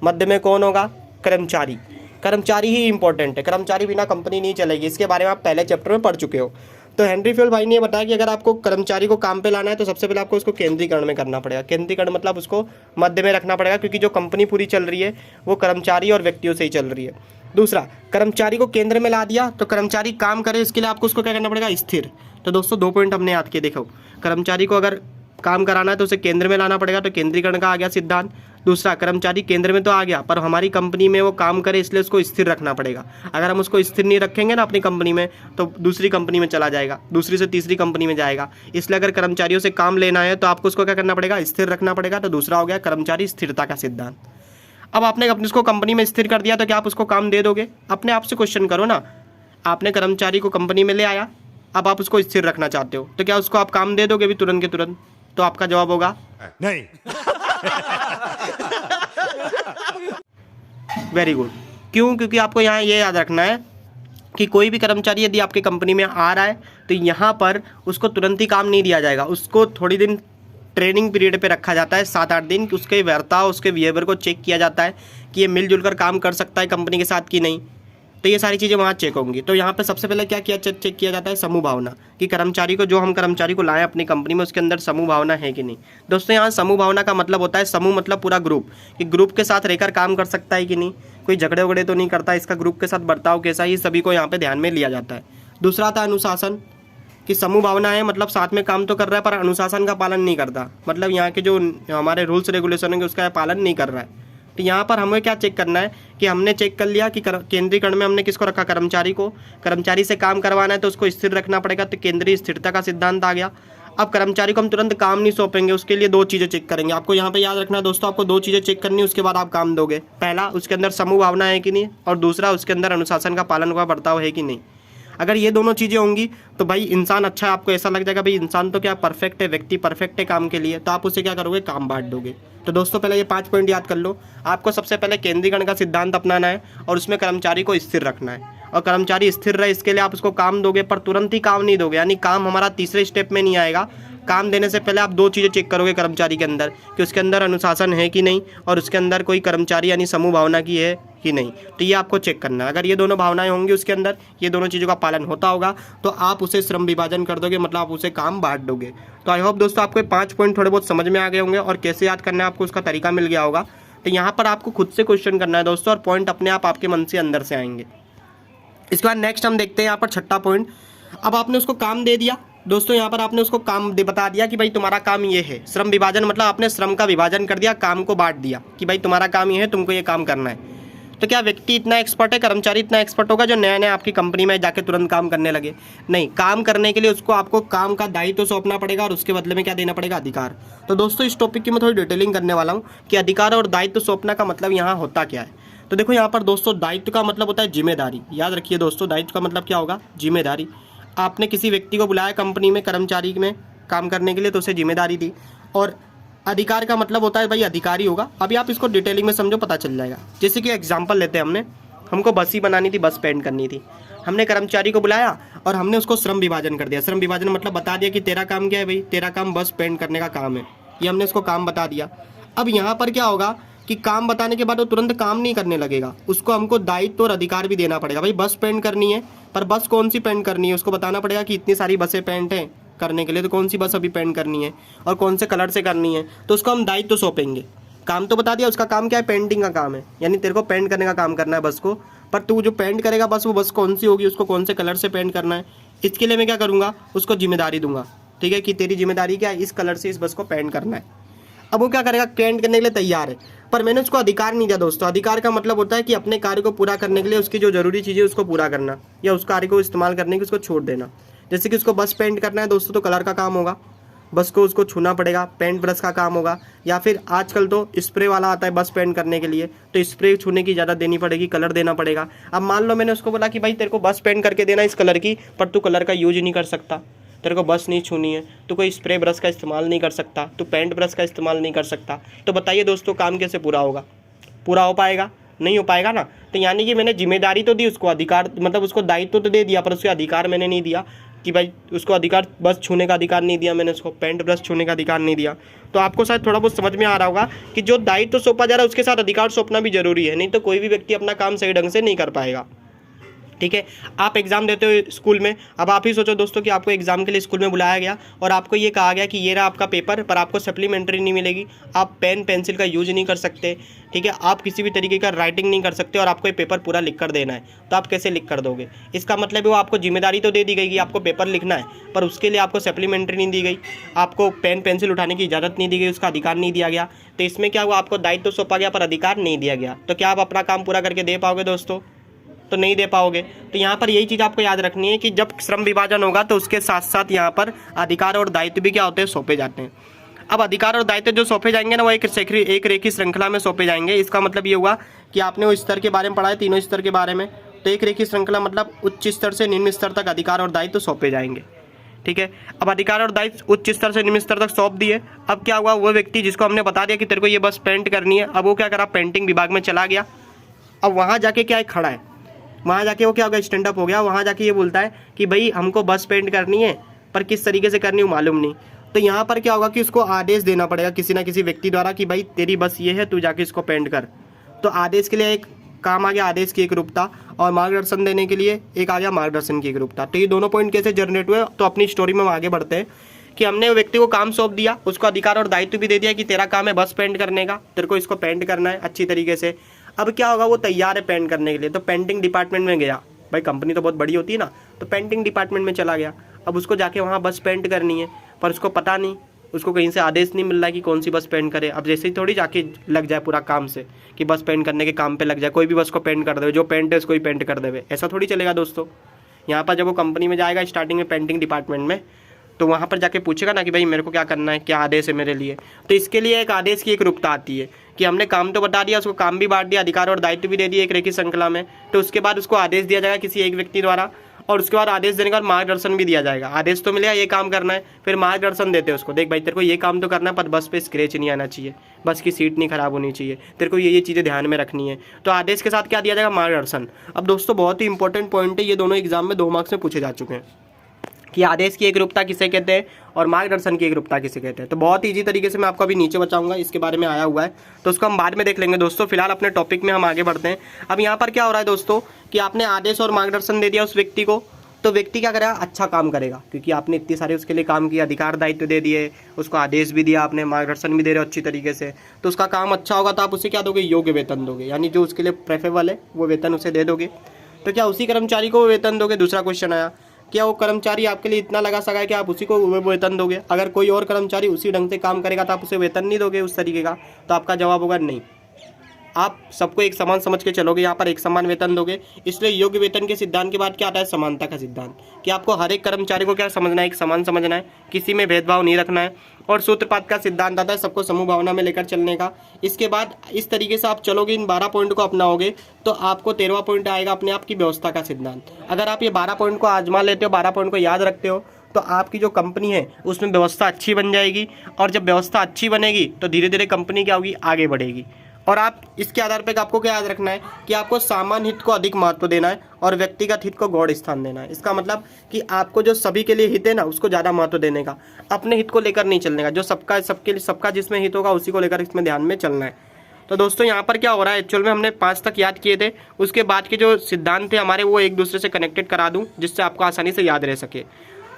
मध्य में कौन होगा, कर्मचारी। कर्मचारी ही इंपॉर्टेंट है, कर्मचारी बिना कंपनी नहीं चलेगी। इसके बारे में आप पहले चैप्टर में पढ़ चुके हो। तो हेनरी फ्यूल भाई ने ये बताया कि अगर आपको कर्मचारी को काम पे लाना है तो सबसे पहले आपको उसको केंद्रीकरण में करना पड़ेगा। केंद्रीकरण मतलब उसको मध्य में रखना पड़ेगा, क्योंकि जो कंपनी पूरी चल रही है वो कर्मचारी और व्यक्तियों से ही चल रही है। दूसरा, कर्मचारी को केंद्र में ला दिया तो कर्मचारी काम करे, इसके लिए आपको उसको क्या करना पड़ेगा, स्थिर। तो दोस्तों 2 पॉइंट हमने याद किए। देखो, कर्मचारी को अगर काम कराना है तो उसे केंद्र में लाना पड़ेगा, तो केंद्रीकरण का आ गया सिद्धांत। दूसरा, कर्मचारी केंद्र में तो आ गया, पर हमारी कंपनी में वो काम करे इसलिए उसको स्थिर रखना पड़ेगा। अगर हम उसको स्थिर नहीं रखेंगे ना अपनी कंपनी में तो दूसरी कंपनी में चला जाएगा, दूसरी से तीसरी कंपनी में जाएगा। इसलिए अगर कर्मचारियों से काम लेना है तो आपको उसको क्या करना पड़ेगा, स्थिर रखना पड़ेगा। तो दूसरा हो गया कर्मचारी स्थिरता का सिद्धांत। अब आपने अपने उसको कंपनी में स्थिर कर दिया तो क्या आप उसको काम दे दोगे? अपने आप से क्वेश्चन करो ना। आपने कर्मचारी को कंपनी में ले आया, अब आप उसको स्थिर रखना चाहते हो, तो क्या उसको आप काम दे दोगे भी तुरंत के तुरंत? तो आपका जवाब होगा नहीं। Very good. क्यों? क्योंकि आपको यहाँ ये याद रखना है कि कोई भी कर्मचारी यदि आपकी कंपनी में आ रहा है तो यहाँ पर उसको तुरंत ही काम नहीं दिया जाएगा, उसको थोड़ी दिन ट्रेनिंग पीरियड पे रखा जाता है, 7-8 दिन, कि उसके वर्ताव उसके बिहेवियर को चेक किया जाता है कि ये मिलजुल कर काम कर सकता है कंपनी के साथ कि नहीं। तो ये सारी चीज़ें वहाँ चेक होंगी। तो यहाँ पे सबसे पहले क्या चेक किया जाता है, समूह भावना, कि कर्मचारी को, जो हम कर्मचारी को लाएं अपनी कंपनी में, उसके अंदर समूह भावना है कि नहीं। दोस्तों यहाँ समूह भावना का मतलब होता है, समूह मतलब पूरा ग्रुप, कि ग्रुप के साथ रहकर काम कर सकता है कि नहीं, कोई झगड़े वगड़े तो नहीं करता, इसका ग्रुप के साथ बर्ताव कैसा है, ये सभी को यहाँ पर ध्यान में लिया जाता है। दूसरा आता है अनुशासन, कि समूह भावना है मतलब साथ में काम तो कर रहा है पर अनुशासन का पालन नहीं करता, मतलब यहाँ के जो हमारे रूल्स रेगुलेशन है उसका पालन नहीं कर रहा है। तो यहाँ पर हमें क्या चेक करना है कि हमने चेक कर लिया कि केंद्रीकरण में हमने किसको रखा, कर्मचारी को। कर्मचारी से काम करवाना है तो उसको स्थिर रखना पड़ेगा, तो केंद्रीय स्थिरता का सिद्धांत आ गया। अब कर्मचारी को हम तुरंत काम नहीं सौंपेंगे, उसके लिए 2 चीज़ें चेक करेंगे। आपको यहाँ पे याद रखना है दोस्तों, आपको 2 चीज़ें चेक करनी है, उसके बाद आप काम दोगे। पहला, उसके अंदर समूह भावना है कि नहीं, और दूसरा, उसके अंदर अनुशासन का पालन हुआ बर्ताव है कि नहीं। अगर ये दोनों चीज़ें होंगी तो भाई इंसान अच्छा है, आपको ऐसा लग जाएगा भाई इंसान तो क्या परफेक्ट है, व्यक्ति परफेक्ट है काम के लिए, तो आप उसे क्या करोगे, काम बांट दोगे। तो दोस्तों पहले ये 5 पॉइंट याद कर लो। आपको सबसे पहले केंद्रीकरण का सिद्धांत अपनाना है और उसमें कर्मचारी को स्थिर रखना है, और कर्मचारी स्थिर रहे इसके लिए आप उसको काम दोगे, पर तुरंत ही काम नहीं दोगे, यानी काम हमारा तीसरे स्टेप में नहीं आएगा। काम देने से पहले आप 2 चीज़ें चेक करोगे कर्मचारी के अंदर, कि उसके अंदर अनुशासन है कि नहीं, और उसके अंदर कोई कर्मचारी यानी समूह भावना की है कि नहीं। तो ये आपको चेक करना है। अगर ये दोनों भावनाएं होंगी उसके अंदर, ये दोनों चीज़ों का पालन होता होगा, तो आप उसे श्रम विभाजन कर दोगे, मतलब आप उसे काम बांट दोगे। तो आई होप दोस्तों आपको 5 पॉइंट थोड़े बहुत समझ में आ गए होंगे, और कैसे याद करना है आपको उसका तरीका मिल गया होगा। तो यहाँ पर आपको खुद से क्वेश्चन करना है दोस्तों, और पॉइंट अपने आप आपके मन से अंदर से आएंगे। इसके बाद नेक्स्ट हम देखते हैं यहाँ पर 6ठा पॉइंट। अब आपने उसको काम दे दिया दोस्तों, यहाँ पर आपने उसको काम बता दिया कि भाई तुम्हारा काम ये है। श्रम विभाजन मतलब आपने श्रम का विभाजन कर दिया, काम को बांट दिया कि भाई तुम्हारा काम ये है, तुमको ये काम करना है। तो क्या व्यक्ति इतना एक्सपर्ट है, कर्मचारी इतना एक्सपर्ट होगा जो नया नया आपकी कंपनी में जाके तुरंत काम करने लगे? नहीं, काम करने के लिए उसको आपको काम का दायित्व सौंपना पड़ेगा, और उसके बदले में क्या देना पड़ेगा, अधिकार। तो दोस्तों इस टॉपिक की मैं थोड़ी डिटेलिंग करने वाला हूँ कि अधिकार और दायित्व सौंपना का मतलब यहाँ होता क्या है। तो देखो यहाँ पर दोस्तों दायित्व का मतलब होता है जिम्मेदारी। याद रखिए दोस्तों, दायित्व का मतलब क्या होगा, जिम्मेदारी। आपने किसी व्यक्ति को बुलाया कंपनी में कर्मचारी में काम करने के लिए, तो उसे जिम्मेदारी दी। और अधिकार का मतलब होता है भाई अधिकारी होगा। अभी आप इसको डिटेलिंग में समझो, पता चल जाएगा। जैसे कि एग्जांपल लेते हैं, हमको बस ही बनानी थी, बस पेंट करनी थी। हमने कर्मचारी को बुलाया और हमने उसको श्रम विभाजन कर दिया। श्रम विभाजन मतलब बता दिया कि तेरा काम क्या है भाई, तेरा काम बस पेंट करने का काम है, ये हमने उसको काम बता दिया। अब यहाँ पर क्या होगा कि काम बताने के बाद वो तुरंत काम नहीं करने लगेगा, उसको हमको दायित्व और अधिकार भी देना पड़ेगा। भाई बस पेंट करनी है, पर बस कौन सी पेंट करनी है उसको बताना पड़ेगा कि इतनी सारी बसें पेंट हैं करने के लिए, तो कौन सी बस अभी पेंट करनी है और कौन से कलर से करनी है, तो उसको हम दायित्व सौंपेंगे। काम तो बता दिया, उसका काम क्या है, पेंटिंग का काम है, यानी तेरे को पेंट करने का काम करना है बस को। पर तू जो पेंट करेगा बस, वो बस कौन सी होगी, उसको कौन से कलर से पेंट करना है, इसके लिए मैं क्या करूँगा, उसको जिम्मेदारी दूंगा। ठीक है, कि तेरी जिम्मेदारी क्या है, इस कलर से इस बस को पेंट करना है। अब वो क्या करेगा, पेंट करने के लिए तैयार है, पर मैंने उसको अधिकार नहीं दिया दोस्तों। अधिकार का मतलब होता है कि अपने कार्य को पूरा करने के लिए उसकी जो जरूरी चीज़ें उसको पूरा करना, या उस कार्य को इस्तेमाल करने की उसको छोड़ देना। जैसे कि उसको बस पेंट करना है दोस्तों, तो कलर का काम होगा, बस को उसको छूना पड़ेगा, पेंट ब्रश का काम होगा, या फिर आजकल तो स्प्रे वाला आता है बस पेंट करने के लिए, तो स्प्रे छूने की ज़्यादा देनी पड़ेगी, कलर देना पड़ेगा। अब मान लो मैंने उसको बोला कि भाई तेरे को बस पेंट करके देना इस कलर की, पर तू कलर का यूज नहीं कर सकता, तेरे को बस नहीं छूनी है, तो कोई स्प्रे ब्रश का इस्तेमाल नहीं कर सकता, तो पेंट ब्रश का इस्तेमाल नहीं कर सकता। तो बताइए दोस्तों काम कैसे पूरा होगा, पूरा हो पाएगा? नहीं हो पाएगा ना। तो यानी कि मैंने जिम्मेदारी तो दी उसको, अधिकार मतलब उसको दायित्व तो दे दिया, पर उसके अधिकार मैंने नहीं दिया कि भाई उसको अधिकार बस छूने का अधिकार नहीं दिया, मैंने उसको पेंट ब्रश छूने का अधिकार नहीं दिया। तो आपको शायद थोड़ा बहुत समझ में आ रहा होगा कि जो दायित्व सौंपा जा रहा है उसके साथ अधिकार सौंपना भी जरूरी है, नहीं तो कोई भी व्यक्ति अपना काम सही ढंग से नहीं कर पाएगा। ठीक है, आप एग्ज़ाम देते हो स्कूल में, अब आप ही सोचो दोस्तों कि आपको एग्ज़ाम के लिए स्कूल में बुलाया गया और आपको ये कहा गया कि ये रहा आपका पेपर, पर आपको सप्लीमेंट्री नहीं मिलेगी, आप पेन पेंसिल का यूज नहीं कर सकते। ठीक है, आप किसी भी तरीके का राइटिंग नहीं कर सकते, और आपको ये पेपर पूरा लिख कर देना है, तो आप कैसे लिख कर दोगे? इसका मतलब है वो आपको जिम्मेदारी तो दे दी गई कि आपको पेपर लिखना है, पर उसके लिए आपको सप्लीमेंट्री नहीं दी गई, आपको पेन पेंसिल उठाने की इजाज़त नहीं दी गई, उसका अधिकार नहीं दिया गया। तो इसमें क्या हुआ, आपको दायित्व तो सौंपा गया पर अधिकार नहीं दिया गया। तो क्या आप अपना काम पूरा करके दे पाओगे दोस्तों? तो नहीं दे पाओगे। तो यहाँ पर यही चीज़ आपको याद रखनी है कि जब श्रम विभाजन होगा तो उसके साथ साथ यहाँ पर अधिकार और दायित्व भी क्या होते हैं, सौंपे जाते हैं। अब अधिकार और दायित्व जो सौंपे जाएंगे ना, वो एक रेखी श्रृंखला में सौंपे जाएंगे। इसका मतलब ये हुआ कि आपने वो स्तर के बारे में पढ़ा है, तीनों स्तर के बारे में, तो एक रेखी श्रृंखला मतलब उच्च स्तर से निम्न स्तर तक अधिकार और दायित्व सौंपे जाएंगे। ठीक है, अब अधिकार और दायित्व उच्च स्तर से निम्न स्तर तक सौंप दिए। अब क्या हुआ, वो व्यक्ति जिसको हमने बता दिया कि तेरे को ये बस पेंट करनी है, अब वो क्या करा, पेंटिंग विभाग में चला गया। अब वहाँ जाके क्या है, खड़ा है, वहाँ जाके वो क्या होगा, स्टैंड अप हो गया, वहाँ जाके ये बोलता है कि भाई हमको बस पेंट करनी है, पर किस तरीके से करनी है मालूम नहीं। तो यहाँ पर क्या होगा कि उसको आदेश देना पड़ेगा किसी ना किसी व्यक्ति द्वारा कि भाई तेरी बस ये है, तू जाके इसको पेंट कर। तो आदेश के लिए एक काम आ गया आदेश की एकरूपता, और मार्गदर्शन देने के लिए एक आ गया मार्गदर्शन की एकरूपता। तो ये दोनों पॉइंट कैसे जनरेट हुए, तो अपनी स्टोरी में हम आगे बढ़ते हैं कि हमने वो व्यक्ति को काम सौंप दिया, उसको अधिकार और दायित्व भी दे दिया कि तेरा काम है बस पेंट करने का, तेरे को इसको पेंट करना है अच्छी तरीके से। अब क्या होगा, वो तैयार है पेंट करने के लिए, तो पेंटिंग डिपार्टमेंट में गया। भाई कंपनी तो बहुत बड़ी होती है ना, तो पेंटिंग डिपार्टमेंट में चला गया। अब उसको जाके वहाँ बस पेंट करनी है, पर उसको पता नहीं, उसको कहीं से आदेश नहीं मिल रहा है कि कौन सी बस पेंट करे। अब जैसे ही थोड़ी जाके लग जाए पूरा काम से कि बस पेंट करने के काम पे लग जाए, कोई भी बस को पेंट कर देवे, जो पेंट है उसको ही पेंट कर देवे, ऐसा थोड़ी चलेगा दोस्तों। यहाँ पर जब वो कंपनी में जाएगा स्टार्टिंग में पेंटिंग डिपार्टमेंट में, तो वहाँ पर जाके पूछेगा ना कि भाई मेरे को क्या करना है, क्या आदेश है मेरे लिए। तो इसके लिए एक आदेश की एक रूपता आती है कि हमने काम तो बता दिया, उसको काम भी बांट दिया, अधिकार और दायित्व भी दे दिए एक रेखी श्रृंखला में। तो उसके बाद उसको आदेश दिया जाएगा किसी एक व्यक्ति द्वारा, और उसके बाद आदेश देने के बाद मार्गदर्शन भी दिया जाएगा। आदेश तो मिलेगा ये काम करना है, फिर मार्गदर्शन देते हैं उसको, देख भाई तेरे को ये काम तो करना है, पर बस पे स्क्रैच नहीं आना चाहिए, बस की सीट नहीं खराब होनी चाहिए, तेरे को ये चीज़ें ध्यान में रखनी है। तो आदेश के साथ क्या दिया जाएगा, मार्गदर्शन। अब दोस्तों बहुत ही इंपॉर्टेंट पॉइंट है, ये दोनों एग्जाम में 2 मार्क्स में पूछे जा चुके हैं कि आदेश की एकरूपता किसे कहते हैं और मार्गदर्शन की एकरूपता किसे कहते हैं। तो बहुत ईजी तरीके से मैं आपको अभी नीचे बताऊंगा, इसके बारे में आया हुआ है, तो उसको हम बाद में देख लेंगे दोस्तों। फिलहाल अपने टॉपिक में हम आगे बढ़ते हैं। अब यहाँ पर क्या हो रहा है दोस्तों कि आपने आदेश और मार्गदर्शन दे दिया उस व्यक्ति को, तो व्यक्ति क्या करेगा, अच्छा काम करेगा, क्योंकि आपने इतने सारे उसके लिए काम किया, अधिकार दायित्व दे दिए, उसको आदेश भी दिया आपने, मार्गदर्शन भी दे रहे हो अच्छी तरीके से, तो उसका काम अच्छा होगा, तो आप उसे क्या दोगे, योग्य वेतन दोगे, यानी जो उसके लिए प्रेफरेबल है वो वेतन उसे दे दोगे। तो क्या उसी कर्मचारी को वेतन दोगे। दूसरा क्वेश्चन आया, क्या वो कर्मचारी आपके लिए इतना लगा सका है कि आप उसी को वेतन दोगे। अगर कोई और कर्मचारी उसी ढंग से काम करेगा तो आप उसे वेतन नहीं दोगे उस तरीके का। तो आपका जवाब होगा नहीं, आप सबको एक समान समझ के चलोगे, यहाँ पर एक समान वेतन दोगे। इसलिए योग्य वेतन के सिद्धांत के बाद क्या आता है, समानता का सिद्धांत, कि आपको हर एक कर्मचारी को क्या समझना है, एक समान समझना है, किसी में भेदभाव नहीं रखना है। और सूत्रपात का सिद्धांत आता है सबको समूह भावना में लेकर चलने का। इसके बाद इस तरीके से आप चलोगे, इन 12 पॉइंट को अपनाओगे, तो आपको 13वां पॉइंट आएगा अपने आप की व्यवस्था का सिद्धांत। अगर आप ये 12 पॉइंट को आजमा लेते हो, 12 पॉइंट को याद रखते हो, तो आपकी जो कंपनी है उसमें व्यवस्था अच्छी बन जाएगी। और जब व्यवस्था अच्छी बनेगी तो धीरे धीरे कंपनी क्या होगी, आगे बढ़ेगी। और आप इसके आधार पर आपको क्या याद रखना है कि आपको सामान्य हित को अधिक महत्व देना है और व्यक्तिगत हित को गौड़ स्थान देना है। इसका मतलब कि आपको जो सभी के लिए हित है ना, उसको ज़्यादा महत्व देने का, अपने हित को लेकर नहीं चलने का। जो सबका सबके लिए सबका जिसमें हित होगा उसी को लेकर इसमें ध्यान में चलना है। तो दोस्तों यहाँ पर क्या हो रहा है, एक्चुअल में हमने 5 तक याद किए थे, उसके बाद के जो सिद्धांत थे हमारे वो एक दूसरे से कनेक्टेड करा दूँ जिससे आपको आसानी से याद रह सके।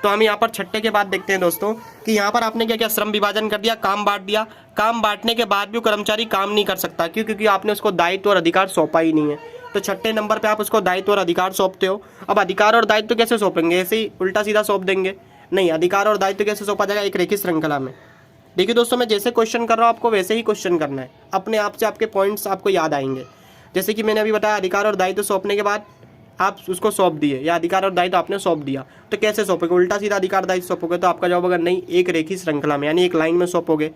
तो हम यहाँ पर छठे के बाद देखते हैं दोस्तों कि यहाँ पर आपने क्या क्या, श्रम विभाजन कर दिया, काम बांट दिया। काम बांटने के बाद भी वो कर्मचारी काम नहीं कर सकता, क्यों, क्योंकि आपने उसको दायित्व और अधिकार सौंपा ही नहीं है। तो छठे नंबर पे आप उसको दायित्व और अधिकार सौंपते हो। अब अधिकार और दायित्व कैसे सौंपेंगे, ऐसे ही उल्टा सीधा सौंप देंगे, नहीं। अधिकार और दायित्व कैसे सौंपा जाएगा, एक रेखी श्रृंखला में। देखिए दोस्तों, मैं जैसे क्वेश्चन कर रहा हूँ आपको वैसे ही क्वेश्चन करना है, अपने आप से आपके पॉइंट्स आपको याद आएंगे। जैसे कि मैंने अभी बताया, अधिकार और दायित्व सौंपने के बाद आप उसको सौंप दिए, या अधिकार और दायित्व आपने सौंप दिया, तो कैसे सौंपोगे, उल्टा सीधा अधिकार दायित्व सौंपोगे। तो आपका जवाब अगर नहीं, एक रेखी श्रृंखला में, यानी एक लाइन में सौंपोगे।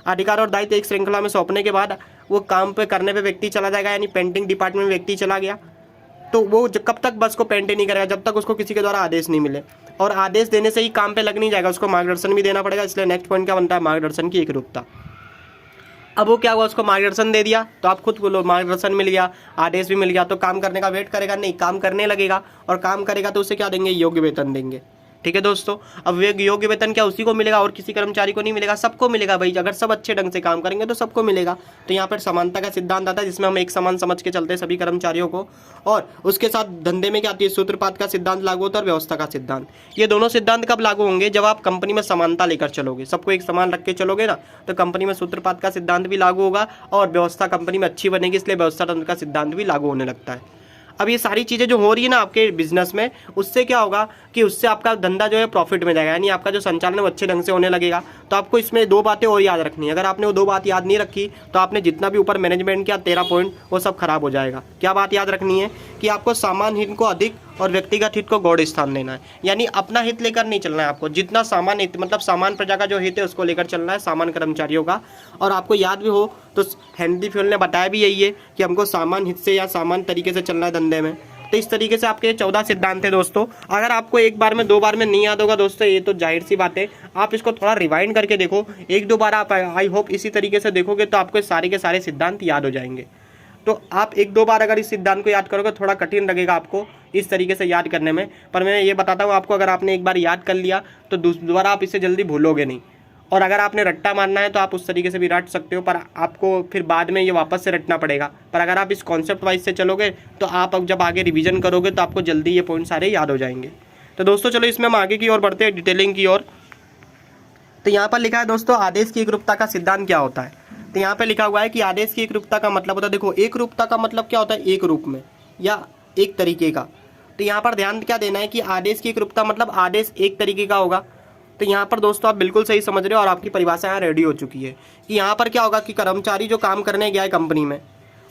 अधिकार और दायित्व एक श्रृंखला में सौंपने के बाद वो काम पे करने पे व्यक्ति चला जाएगा, यानी पेंटिंग डिपार्टमेंट में व्यक्ति चला गया, तो वो कब तक बस को पेंट नहीं करेगा, जब तक उसको किसी के द्वारा आदेश नहीं मिले। और आदेश देने से ही काम पे लग नहीं जाएगा, उसको मार्गदर्शन भी देना पड़ेगा। इसलिए नेक्स्ट पॉइंट क्या बनता है, मार्गदर्शन की एकरूपता। अब वो क्या हुआ, उसको मार्गदर्शन दे दिया, तो आप खुद बोलो, मार्गदर्शन मिल गया, आदेश भी मिल गया, तो काम करने का वेट करेगा नहीं, काम करने लगेगा। और काम करेगा तो उसे क्या देंगे, योग्य वेतन देंगे। ठीक है दोस्तों, अब वे योग्य वेतन क्या उसी को मिलेगा और किसी कर्मचारी को नहीं मिलेगा, सबको मिलेगा भाई। अगर सब अच्छे ढंग से काम करेंगे तो सबको मिलेगा। तो यहाँ पर समानता का सिद्धांत आता है, जिसमें हम एक समान समझ के चलते हैं सभी कर्मचारियों को। और उसके साथ धंधे में क्या आती है, सूत्रपात का सिद्धांत लागू होता है और व्यवस्था का सिद्धांत। ये दोनों सिद्धांत कब लागू होंगे, जब आप कंपनी में समानता लेकर चलोगे, सबको एक समान रख के चलोगे ना, तो कंपनी में सूत्रपात का सिद्धांत भी लागू होगा और व्यवस्था कंपनी में अच्छी बनेगी, इसलिए व्यवस्था तंत्र का सिद्धांत भी लागू होने लगता है। अब ये सारी चीज़ें जो हो रही है ना आपके बिजनेस में, उससे क्या होगा कि उससे आपका धंधा जो है प्रॉफिट में जाएगा, यानी आपका जो संचालन है वो अच्छे ढंग से होने लगेगा। तो आपको इसमें 2 बातें और याद रखनी है। अगर आपने वो 2 बात याद नहीं रखी तो आपने जितना भी ऊपर मैनेजमेंट किया 13 पॉइंट, वो सब खराब हो जाएगा। क्या बात याद रखनी है कि आपको सामान्य हित को अधिक और व्यक्तिगत हित को गौड़ स्थान देना है, यानी अपना हित लेकर नहीं चलना है आपको। जितना सामान्य हित, मतलब सामान्य प्रजा का जो हित है उसको लेकर चलना है, सामान्य कर्मचारियों का। और आपको याद भी हो तो हेनरी फ्यूल ने बताया भी यही है कि हमको सामान्य हित से या सामान्य तरीके से चलना है धंधे में। तो इस तरीके से आपके 14 सिद्धांत थे दोस्तों। अगर आपको एक बार में 2 बार में नहीं याद होगा दोस्तों, ये तो जाहिर सी बात है, आप इसको थोड़ा रिवाइंड करके देखो, 1-2 बार आप आई होप इसी तरीके से देखोगे तो आपको सारे के सारे सिद्धांत याद हो जाएंगे। तो आप एक दो बार अगर इस सिद्धांत को याद करोगे थोड़ा कठिन लगेगा आपको इस तरीके से याद करने में, पर मैं ये बताता हूँ आपको, अगर आपने एक बार याद कर लिया तो दोबारा आप इसे जल्दी भूलोगे नहीं। और अगर आपने रट्टा मारना है तो आप उस तरीके से भी रट सकते हो, पर आपको फिर बाद में ये वापस से रटना पड़ेगा। पर अगर आप इस कॉन्सेप्ट वाइज से चलोगे तो आप अब जब आगे रिवीजन करोगे तो आपको जल्दी ये पॉइंट सारे याद हो जाएंगे। तो दोस्तों चलो इसमें हम आगे की ओर बढ़ते हैं, डिटेलिंग की ओर। तो यहाँ पर लिखा है दोस्तों, आदेश की एकरूपता का सिद्धांत क्या होता है। तो यहाँ पे लिखा हुआ है कि आदेश की एकरूपता का मतलब होता है, देखो एकरूपता का मतलब क्या होता है, एक रूप में या एक तरीके का। तो यहाँ पर ध्यान क्या देना है कि आदेश की एकरूपता मतलब आदेश एक तरीके का होगा। तो यहाँ पर दोस्तों आप बिल्कुल सही समझ रहे हो और आपकी परिभाषा यहाँ रेडी हो चुकी है कि यहाँ पर क्या होगा कि कर्मचारी जो काम करने गया है कंपनी में,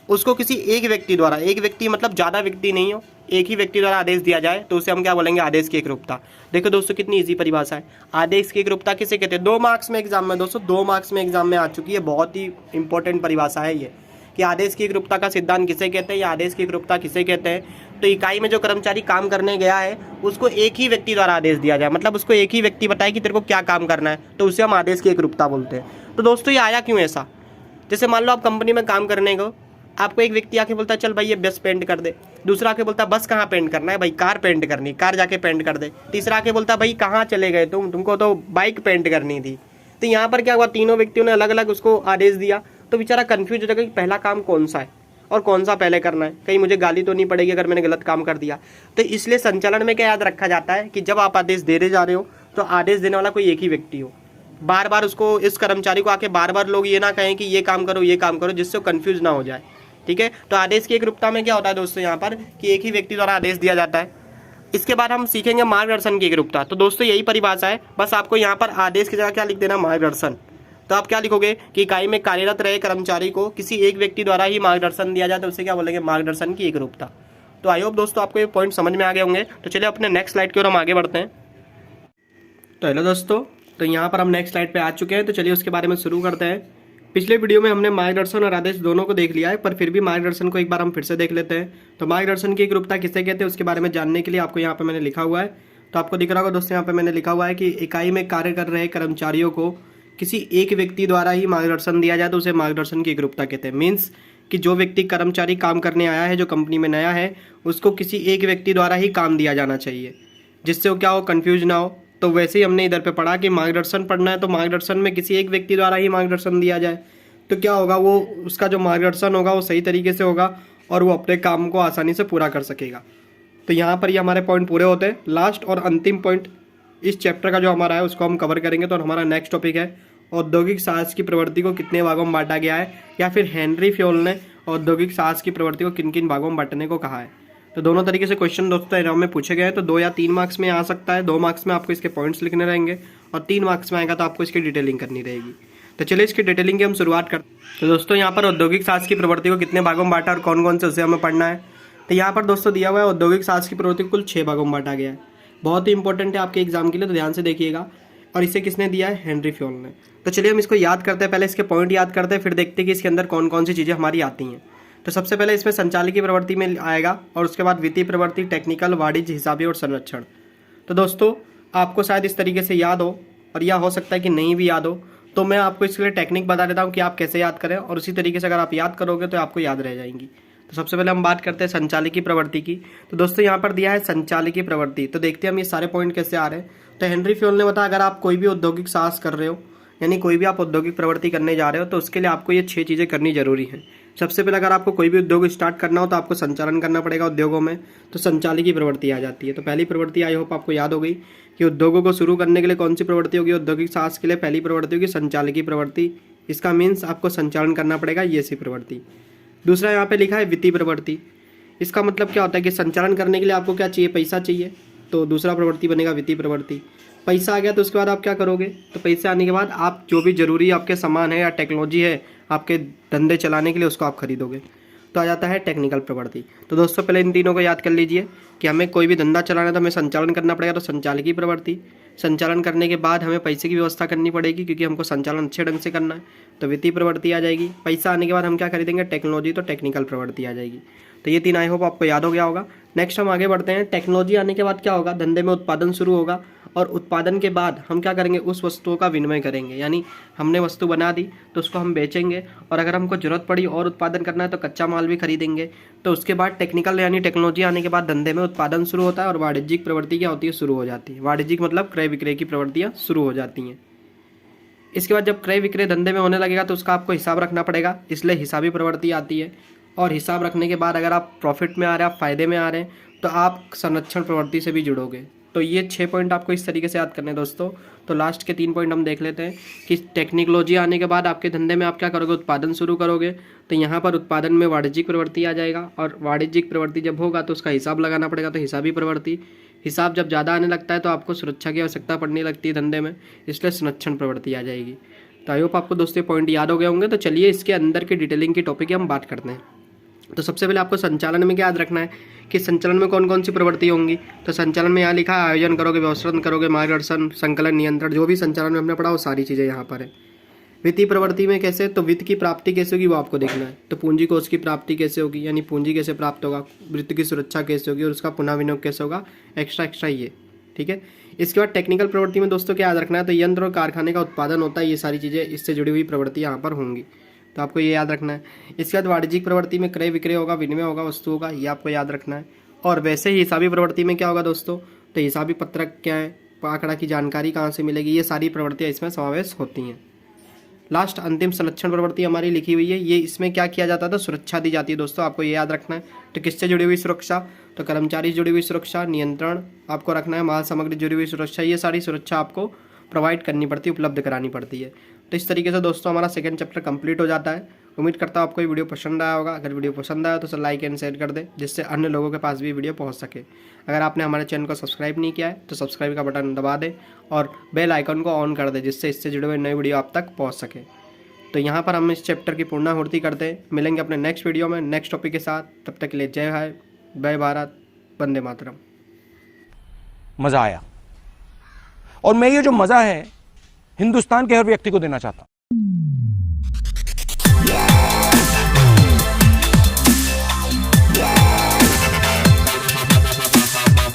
उसको किसी एक व्यक्ति द्वारा, एक व्यक्ति मतलब ज़्यादा व्यक्ति नहीं हो, एक ही व्यक्ति द्वारा आदेश दिया जाए तो उसे हम क्या बोलेंगे, आदेश की एकरूपता। देखो दोस्तों कितनी इजी परिभाषा है। आदेश की एकरूपता किसे कहते हैं, 2 मार्क्स में एग्जाम में, दोस्तों 2 मार्क्स में एग्जाम में आ चुकी है, बहुत ही इंपॉर्टेंट परिभाषा है ये कि आदेश की एकरूपता का सिद्धांत किसे कहते हैं या आदेश की एकरूपता किसे कहते हैं। तो इकाई में जो कर्मचारी काम करने गया है उसको एक ही व्यक्ति द्वारा आदेश दिया जाए, मतलब उसको एक ही व्यक्ति बताए कि तेरे को क्या काम करना है, तो उसे हम आदेश की एकरूपता बोलते हैं। तो दोस्तों ये आया क्यों ऐसा, जैसे मान लो आप कंपनी में काम करने को, आपको एक व्यक्ति आके बोलता है चल भाई ये बस पेंट कर दे, दूसरा आके बोलता है बस कहाँ पेंट करना है भाई, कार पेंट करनी, कार जाके पेंट कर दे, तीसरा आके बोलता है भाई कहाँ चले गए तुमको तो बाइक पेंट करनी थी। तो यहाँ पर क्या हुआ, तीनों व्यक्तियों ने अलग अलग उसको आदेश दिया, तो बेचारा कंफ्यूज हो जाएगा कि पहला काम कौन सा है और कौन सा पहले करना है, कहीं मुझे गाली तो नहीं पड़ेगी अगर मैंने गलत काम कर दिया। तो इसलिए संचालन में क्या याद रखा जाता है कि जब आप आदेश दे रहे जा रहे हो तो आदेश देने वाला कोई एक ही व्यक्ति हो, बार बार उसको, इस कर्मचारी को आके बार बार लोग ये ना कहें कि ये काम करो, जिससे वो कन्फ्यूज ना हो जाए। ठीक है, तो आदेश की एकरूपता में क्या होता है दोस्तों यहाँ पर कि एक ही व्यक्ति द्वारा आदेश दिया जाता है। इसके बाद हम सीखेंगे मार्गदर्शन की एकरूपता। तो दोस्तों यही परिभाषा है, बस आपको यहाँ पर आदेश की जगह क्या लिख देना, मार्गदर्शन। तो आप क्या लिखोगे कि इकाई में कार्यरत रहे कर्मचारी को किसी एक व्यक्ति द्वारा ही मार्गदर्शन दिया जाए तो उसे क्या बोलेंगे, मार्गदर्शन की एकरूपता। तो आई होप दोस्तों आपको ये पॉइंट समझ में आ गए होंगे। तो चलिए अपने नेक्स्ट स्लाइड की ओर हम आगे बढ़ते हैं। तो हेलो दोस्तों, तो यहाँ पर हम नेक्स्ट स्लाइड पे आ चुके हैं, तो चलिए उसके बारे में शुरू करते हैं। पिछले वीडियो में हमने मार्गदर्शन और आदेश दोनों को देख लिया है, पर फिर भी मार्गदर्शन को एक बार हम फिर से देख लेते हैं। तो मार्गदर्शन की एकरूपता किसे कहते हैं उसके बारे में जानने के लिए आपको यहाँ पे मैंने लिखा हुआ है, तो आपको दिख रहा होगा दोस्तों, यहाँ पे मैंने लिखा हुआ है कि इकाई में कार्य कर रहे कर्मचारियों को किसी एक व्यक्ति द्वारा ही मार्गदर्शन दिया जाए तो उसे मार्गदर्शन की एकरूपता कहते हैं। मीन्स कि जो व्यक्ति कर्मचारी काम करने आया है, जो कंपनी में नया है, उसको किसी एक व्यक्ति द्वारा ही काम दिया जाना चाहिए, जिससे वो क्या हो, कन्फ्यूज ना हो। तो वैसे ही हमने इधर पे पढ़ा कि मार्गदर्शन पढ़ना है तो मार्गदर्शन में किसी एक व्यक्ति द्वारा ही मार्गदर्शन दिया जाए, तो क्या होगा, वो उसका जो मार्गदर्शन होगा वो सही तरीके से होगा और वो अपने काम को आसानी से पूरा कर सकेगा। तो यहाँ पर ये हमारे पॉइंट पूरे होते हैं। लास्ट और अंतिम पॉइंट इस चैप्टर का जो हमारा है उसको हम कवर करेंगे। तो हमारा नेक्स्ट टॉपिक है औद्योगिक साहस की प्रवृत्ति को कितने भागों में बांटा गया है, या फिर हेनरी फ्योल ने औद्योगिक साहस की प्रवृत्ति को किन किन भागों में बांटने को कहा है। तो दोनों तरीके से क्वेश्चन दोस्तों एग्जाम में पूछे गए हैं, तो 2 या 3 मार्क्स में आ सकता है। 2 मार्क्स में आपको इसके पॉइंट्स लिखने रहेंगे और 3 मार्क्स में आएगा तो आपको इसकी डिटेलिंग करनी रहेगी। तो चलिए इसकी डिटेलिंग की हम शुरुआत करते हैं। तो दोस्तों यहाँ पर औद्योगिक साहस की प्रवृत्ति को कितने भागों में बांटा और कौन कौन से उसे हमें पढ़ना है। तो यहाँ पर दोस्तों दिया हुआ है औद्योगिक साहस की प्रवृत्ति को कुल 6 भागों में बांटा गया है। बहुत ही इंपॉर्टेंट है आपके एग्जाम के लिए, तो ध्यान से देखिएगा। और इसे किसने दिया है, हेनरी फ्योल ने। तो चलिए हम इसको याद करते हैं, पहले इसके पॉइंट याद करते हैं, फिर देखते हैं कि इसके अंदर कौन कौन सी चीज़ें हमारी आती हैं। तो सबसे पहले इसमें संचालकीय प्रवृत्ति में आएगा और उसके बाद वित्तीय प्रवृत्ति, टेक्निकल, वाणिज्य, हिसाबी और संरक्षण। तो दोस्तों आपको शायद इस तरीके से याद हो और या हो सकता है कि नहीं भी याद हो, तो मैं आपको इसके लिए टेक्निक बता देता हूँ कि आप कैसे याद करें, और उसी तरीके से अगर आप याद करोगे तो आपको याद रह जाएंगी। तो सबसे पहले हम बात करते हैं संचालकीय प्रवृत्ति की। तो दोस्तों यहाँ पर दिया है संचालकीय प्रवृत्ति, तो देखते हैं हम ये सारे पॉइंट कैसे आ रहे हैं। तो हेनरी फ्योल ने बताया अगर आप कोई भी औद्योगिक साहस कर रहे हो, यानी कोई भी आप औद्योगिक प्रवृत्ति करने जा रहे हो, तो उसके लिए आपको ये 6 चीज़ें करनी जरूरी है। सबसे पहले अगर आपको कोई भी उद्योग स्टार्ट करना हो तो आपको संचालन करना पड़ेगा उद्योगों में, तो संचालकीय प्रवृत्ति आ जाती है। तो पहली प्रवृत्ति आई होप आपको याद हो गई कि उद्योगों को शुरू करने के लिए कौन सी प्रवृत्ति होगी, औद्योगिक साहस के लिए पहली प्रवृत्ति होगी संचालकीय प्रवृत्ति। इसका मीन्स आपको संचालन करना पड़ेगा, ये सी प्रवृत्ति। दूसरा यहाँ पे लिखा है वित्तीय प्रवृत्ति। इसका मतलब क्या होता है कि संचालन करने के लिए आपको क्या चाहिए, पैसा चाहिए, तो दूसरा प्रवृत्ति बनेगा वित्तीय प्रवृत्ति। पैसा आ गया तो उसके बाद आप क्या करोगे, तो पैसे आने के बाद आप जो भी जरूरी आपके सामान है या टेक्नोलॉजी है आपके धंधे चलाने के लिए, उसको आप खरीदोगे, तो आ जाता है टेक्निकल प्रवृत्ति। तो दोस्तों पहले इन तीनों को याद कर लीजिए कि हमें कोई भी धंधा चलाना है तो हमें संचालन करना पड़ेगा, तो संचालकीय प्रवृत्ति। संचालन करने के बाद हमें पैसे की व्यवस्था करनी पड़ेगी क्योंकि हमको संचालन अच्छे ढंग से करना है, तो वित्तीय प्रवृत्ति आ जाएगी। पैसा आने के बाद हम क्या खरीदेंगे, टेक्नोलॉजी, तो टेक्निकल प्रवृत्ति आ जाएगी। तो ये 3 आई होप आपको याद हो गया होगा। नेक्स्ट हम आगे बढ़ते हैं। टेक्नोलॉजी आने के बाद क्या होगा, धंधे में उत्पादन शुरू होगा और उत्पादन के बाद हम क्या करेंगे, उस वस्तुओं का विनिमय करेंगे। यानी हमने वस्तु बना दी तो उसको हम बेचेंगे, और अगर हमको ज़रूरत पड़ी और उत्पादन करना है तो कच्चा माल भी खरीदेंगे। तो उसके बाद टेक्निकल यानी टेक्नोलॉजी आने के बाद धंधे में उत्पादन शुरू होता है और वाणिज्यिक प्रवृत्ति क्या होती है, शुरू हो जाती है। वाणिज्यिक मतलब क्रय विक्रय की प्रवृत्तियाँ शुरू हो जाती हैं। इसके बाद जब क्रय विक्रय धंधे में होने लगेगा तो उसका आपको हिसाब रखना पड़ेगा, इसलिए हिसाबी प्रवृत्ति आती है। और हिसाब रखने के बाद अगर आप प्रॉफिट में आ रहे हैं, आप फ़ायदे में आ रहे हैं, तो आप संरक्षण प्रवृत्ति से भी जुड़ोगे। तो ये 6 पॉइंट आपको इस तरीके से याद करने हैं दोस्तों। तो लास्ट के 3 पॉइंट हम देख लेते हैं कि टेक्नोलॉजी आने के बाद आपके धंधे में आप क्या करोगे, उत्पादन शुरू करोगे। तो यहाँ पर उत्पादन में वाणिज्यिक प्रवृत्ति आ जाएगा, और वाणिज्यिक प्रवृत्ति जब होगा तो उसका हिसाब लगाना पड़ेगा, तो हिसाबी प्रवृत्ति। हिसाब जब ज़्यादा आने लगता है तो आपको सुरक्षा की आवश्यकता पड़ने लगती है धंधे में, इसलिए संरक्षण प्रवृत्ति आ जाएगी। तो आई होप आपको दोस्तों पॉइंट याद हो गए होंगे। तो चलिए इसके अंदर की डिटेलिंग की टॉपिक की हम बात करते हैं। तो सबसे पहले आपको संचालन में क्या याद रखना है कि संचालन में कौन कौन सी प्रवृत्ति होंगी। तो संचालन में यहाँ लिखा है आयोजन करोगे, व्यवस्थापन करोगे, मार्गदर्शन, संकलन, नियंत्रण, जो भी संचालन में हमने पढ़ा वो सारी चीज़ें यहाँ पर है। वित्तीय प्रवृत्ति में कैसे, तो वित्त की प्राप्ति कैसे होगी वो आपको देखना है। तो पूंजी कोष की प्राप्ति कैसे होगी, यानी पूंजी कैसे प्राप्त होगा, वित्त की सुरक्षा कैसे होगी और उसका पुनः विनियोग कैसे होगा, एक्स्ट्रा ये, ठीक है। इसके बाद टेक्निकल प्रवृत्ति में दोस्तों क्या याद रखना है, तो यंत्र और कारखाने का उत्पादन होता है, ये सारी चीज़ें इससे जुड़ी हुई प्रवृत्ति यहाँ पर होंगी, तो आपको ये याद रखना है। इसके बाद वाणिज्यिक प्रवृत्ति में क्रय विक्रय होगा, विनिमय होगा वस्तुओं का, ये आपको याद रखना है। और वैसे ही हिसाबी प्रवृत्ति में क्या होगा दोस्तों, तो हिसाबी पत्रक क्या है, आंकड़ा की जानकारी कहाँ से मिलेगी, ये सारी प्रवृत्तियाँ इसमें समावेश होती हैं। लास्ट अंतिम संरक्षण प्रवृत्ति हमारी लिखी हुई है, ये इसमें क्या किया जाता है, तो सुरक्षा दी जाती है दोस्तों, आपको ये याद रखना है। तो किससे जुड़ी हुई सुरक्षा, तो कर्मचारी जुड़ी हुई सुरक्षा, नियंत्रण आपको रखना है, माल सामग्री जुड़ी हुई सुरक्षा, ये सारी सुरक्षा आपको प्रोवाइड करनी पड़ती है, उपलब्ध करानी पड़ती है। तो इस तरीके से दोस्तों हमारा सेकंड चैप्टर कंप्लीट हो जाता है। उम्मीद करता हूँ आपको ये वीडियो पसंद आया होगा। अगर वीडियो पसंद आया तो उसे लाइक एंड शेयर कर दे, जिससे अन्य लोगों के पास भी वीडियो पहुँच सके। अगर आपने हमारे चैनल को सब्सक्राइब नहीं किया है तो सब्सक्राइब का बटन दबा दे और बेल आइकन को ऑन कर दे, जिससे इससे जुड़े हुए नई वीडियो आप तक पहुँच सके। तो यहाँ पर हम इस चैप्टर की पूर्णाहुति करते हैं। मिलेंगे अपने नेक्स्ट वीडियो में नेक्स्ट टॉपिक के साथ। तब तक के लिए जय हाय, जय भारत, वंदे मातरम। मजा आया, और मैं ये जो मजा है हिंदुस्तान के हर व्यक्ति को देना चाहता हूं।